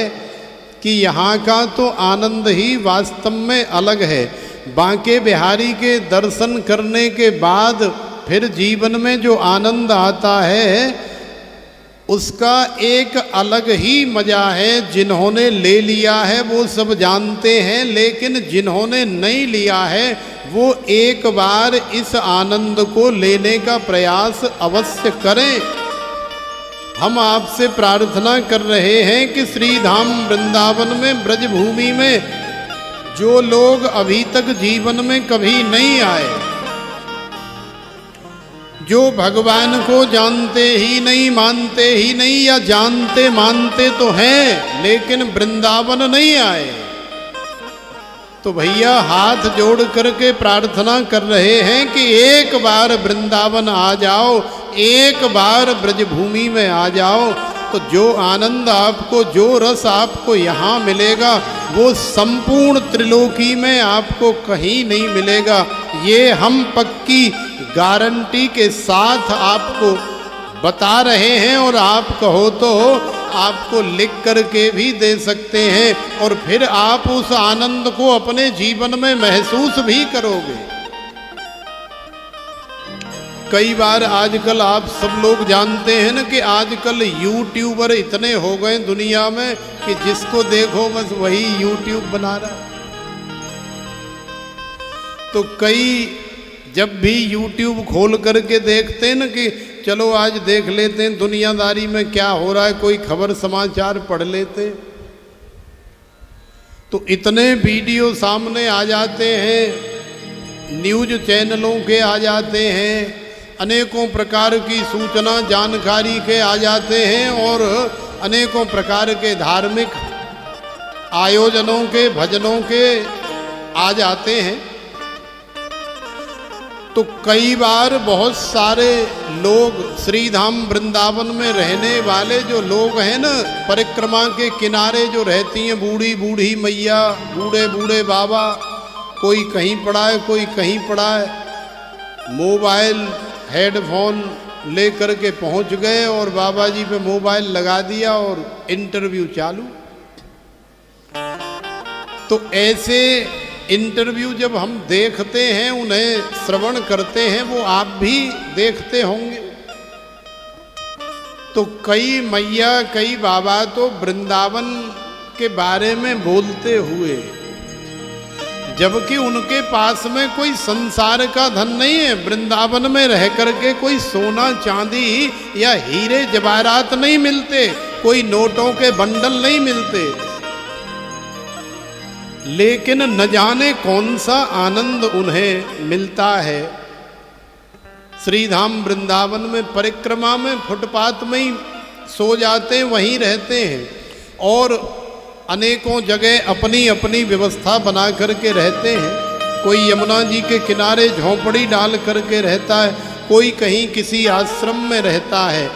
कि यहाँ का तो आनंद ही वास्तव में अलग है। बांके बिहारी के दर्शन करने के बाद फिर जीवन में जो आनंद आता है उसका एक अलग ही मजा है। जिन्होंने ले लिया है वो सब जानते हैं, लेकिन जिन्होंने नहीं लिया है वो एक बार इस आनंद को लेने का प्रयास अवश्य करें। हम आपसे प्रार्थना कर रहे हैं कि श्री धाम वृंदावन में ब्रजभूमि में जो लोग अभी तक जीवन में कभी नहीं आए, जो भगवान को जानते ही नहीं या जानते मानते तो हैं लेकिन वृंदावन नहीं आए, तो भैया हाथ जोड़ करके प्रार्थना कर रहे हैं कि एक बार वृंदावन आ जाओ, एक बार ब्रजभूमि में आ जाओ, तो जो आनंद आपको, जो रस आपको यहाँ मिलेगा वो संपूर्ण त्रिलोकी में आपको कहीं नहीं मिलेगा। ये हम पक्की गारंटी के साथ आपको बता रहे हैं और आप कहो तो आपको लिख करके भी दे सकते हैं और फिर आप उस आनंद को अपने जीवन में महसूस भी करोगे। कई बार आजकल आप सब लोग जानते हैं ना कि आजकल यूट्यूबर इतने हो गए दुनिया में कि जिसको देखो बस वही यूट्यूब बना रहा। तो कई जब भी यूट्यूब खोल करके देखते हैं ना कि चलो आज देख लेते हैं दुनियादारी में क्या हो रहा है, कोई खबर समाचार पढ़ लेते, तो इतने वीडियो सामने आ जाते हैं, न्यूज चैनलों के आ जाते हैं, अनेकों प्रकार की सूचना जानकारी के आ जाते हैं और अनेकों प्रकार के धार्मिक आयोजनों के, भजनों के आ जाते हैं। तो कई बार बहुत सारे लोग श्रीधाम वृंदावन में रहने वाले जो लोग हैं ना, परिक्रमा के किनारे जो रहती हैं बूढ़ी बूढ़ी मैया, बूढ़े बूढ़े बाबा, कोई कहीं पड़ा है कोई कहीं पड़ा है, मोबाइल हेडफोन ले करके पहुंच गए और बाबा जी पे मोबाइल लगा दिया और इंटरव्यू चालू। तो ऐसे इंटरव्यू जब हम देखते हैं, उन्हें श्रवण करते हैं, वो आप भी देखते होंगे, तो कई मैया कई बाबा तो वृंदावन के बारे में बोलते हुए, जबकि उनके पास में कोई संसार का धन नहीं है, वृंदावन में रह करके कोई सोना चांदी या हीरे जवाहरात नहीं मिलते, कोई नोटों के बंडल नहीं मिलते, लेकिन न जाने कौन सा आनंद उन्हें मिलता है। श्रीधाम वृंदावन में परिक्रमा में फुटपाथ में ही सो जाते हैं, वहीं रहते हैं और अनेकों जगह अपनी अपनी व्यवस्था बना करके रहते हैं। कोई यमुना जी के किनारे झोंपड़ी डाल करके रहता है, कोई कहीं किसी आश्रम में रहता है,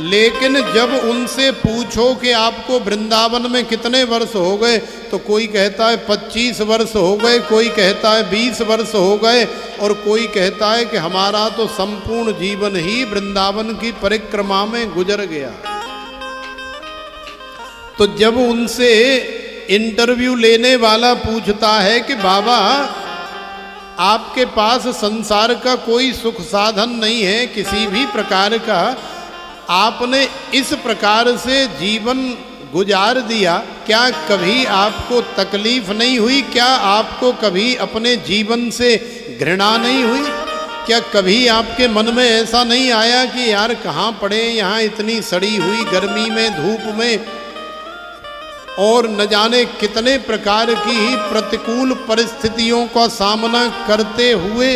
लेकिन जब उनसे पूछो कि आपको वृंदावन में कितने वर्ष हो गए, तो कोई कहता है 25 वर्ष हो गए, कोई कहता है 20 वर्ष हो गए और कोई कहता है कि हमारा तो संपूर्ण जीवन ही वृंदावन की परिक्रमा में गुजर गया। तो जब उनसे इंटरव्यू लेने वाला पूछता है कि बाबा आपके पास संसार का कोई सुख साधन नहीं है किसी भी प्रकार का, आपने इस प्रकार से जीवन गुजार दिया, क्या कभी आपको तकलीफ नहीं हुई? क्या आपको कभी अपने जीवन से घृणा नहीं हुई? क्या कभी आपके मन में ऐसा नहीं आया कि यार कहाँ पड़े यहाँ इतनी सड़ी हुई गर्मी में, धूप में, और न जाने कितने प्रकार की प्रतिकूल परिस्थितियों का सामना करते हुए?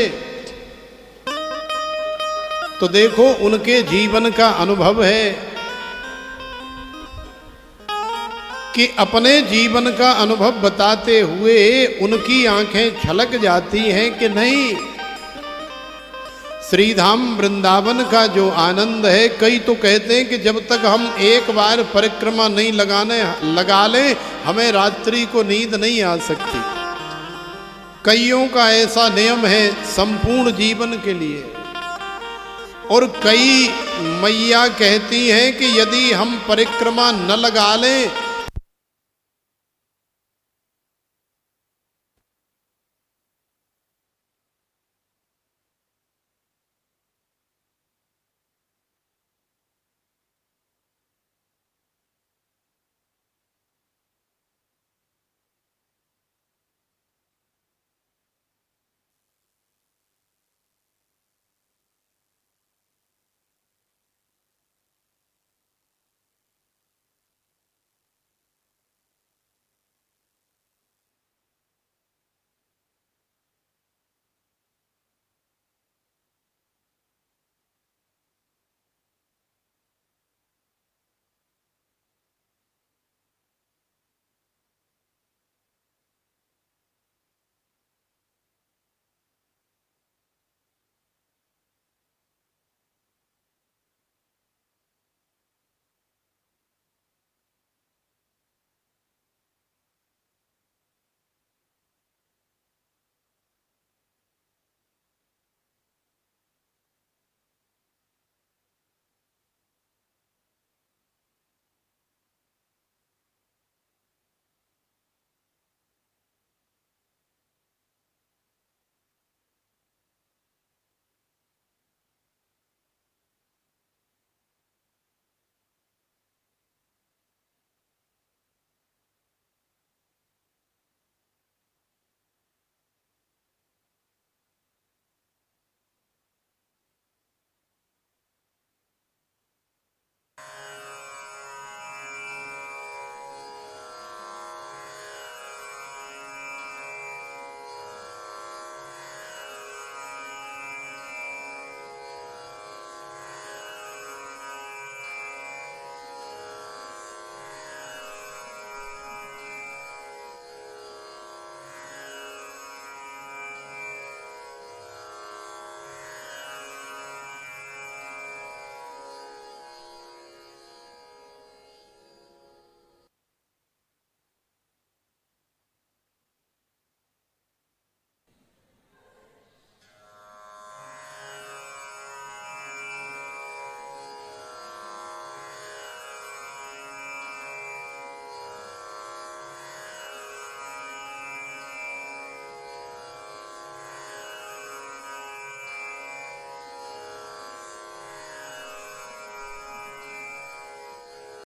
तो देखो उनके जीवन का अनुभव है कि अपने जीवन का अनुभव बताते हुए उनकी आंखें छलक जाती हैं कि नहीं, श्रीधाम वृंदावन का जो आनंद है, कई तो कहते हैं कि जब तक हम एक बार परिक्रमा नहीं लगा लें हमें रात्रि को नींद नहीं आ सकती। कईयों का ऐसा नियम है संपूर्ण जीवन के लिए, और कई मैया कहती हैं कि यदि हम परिक्रमा न लगा लें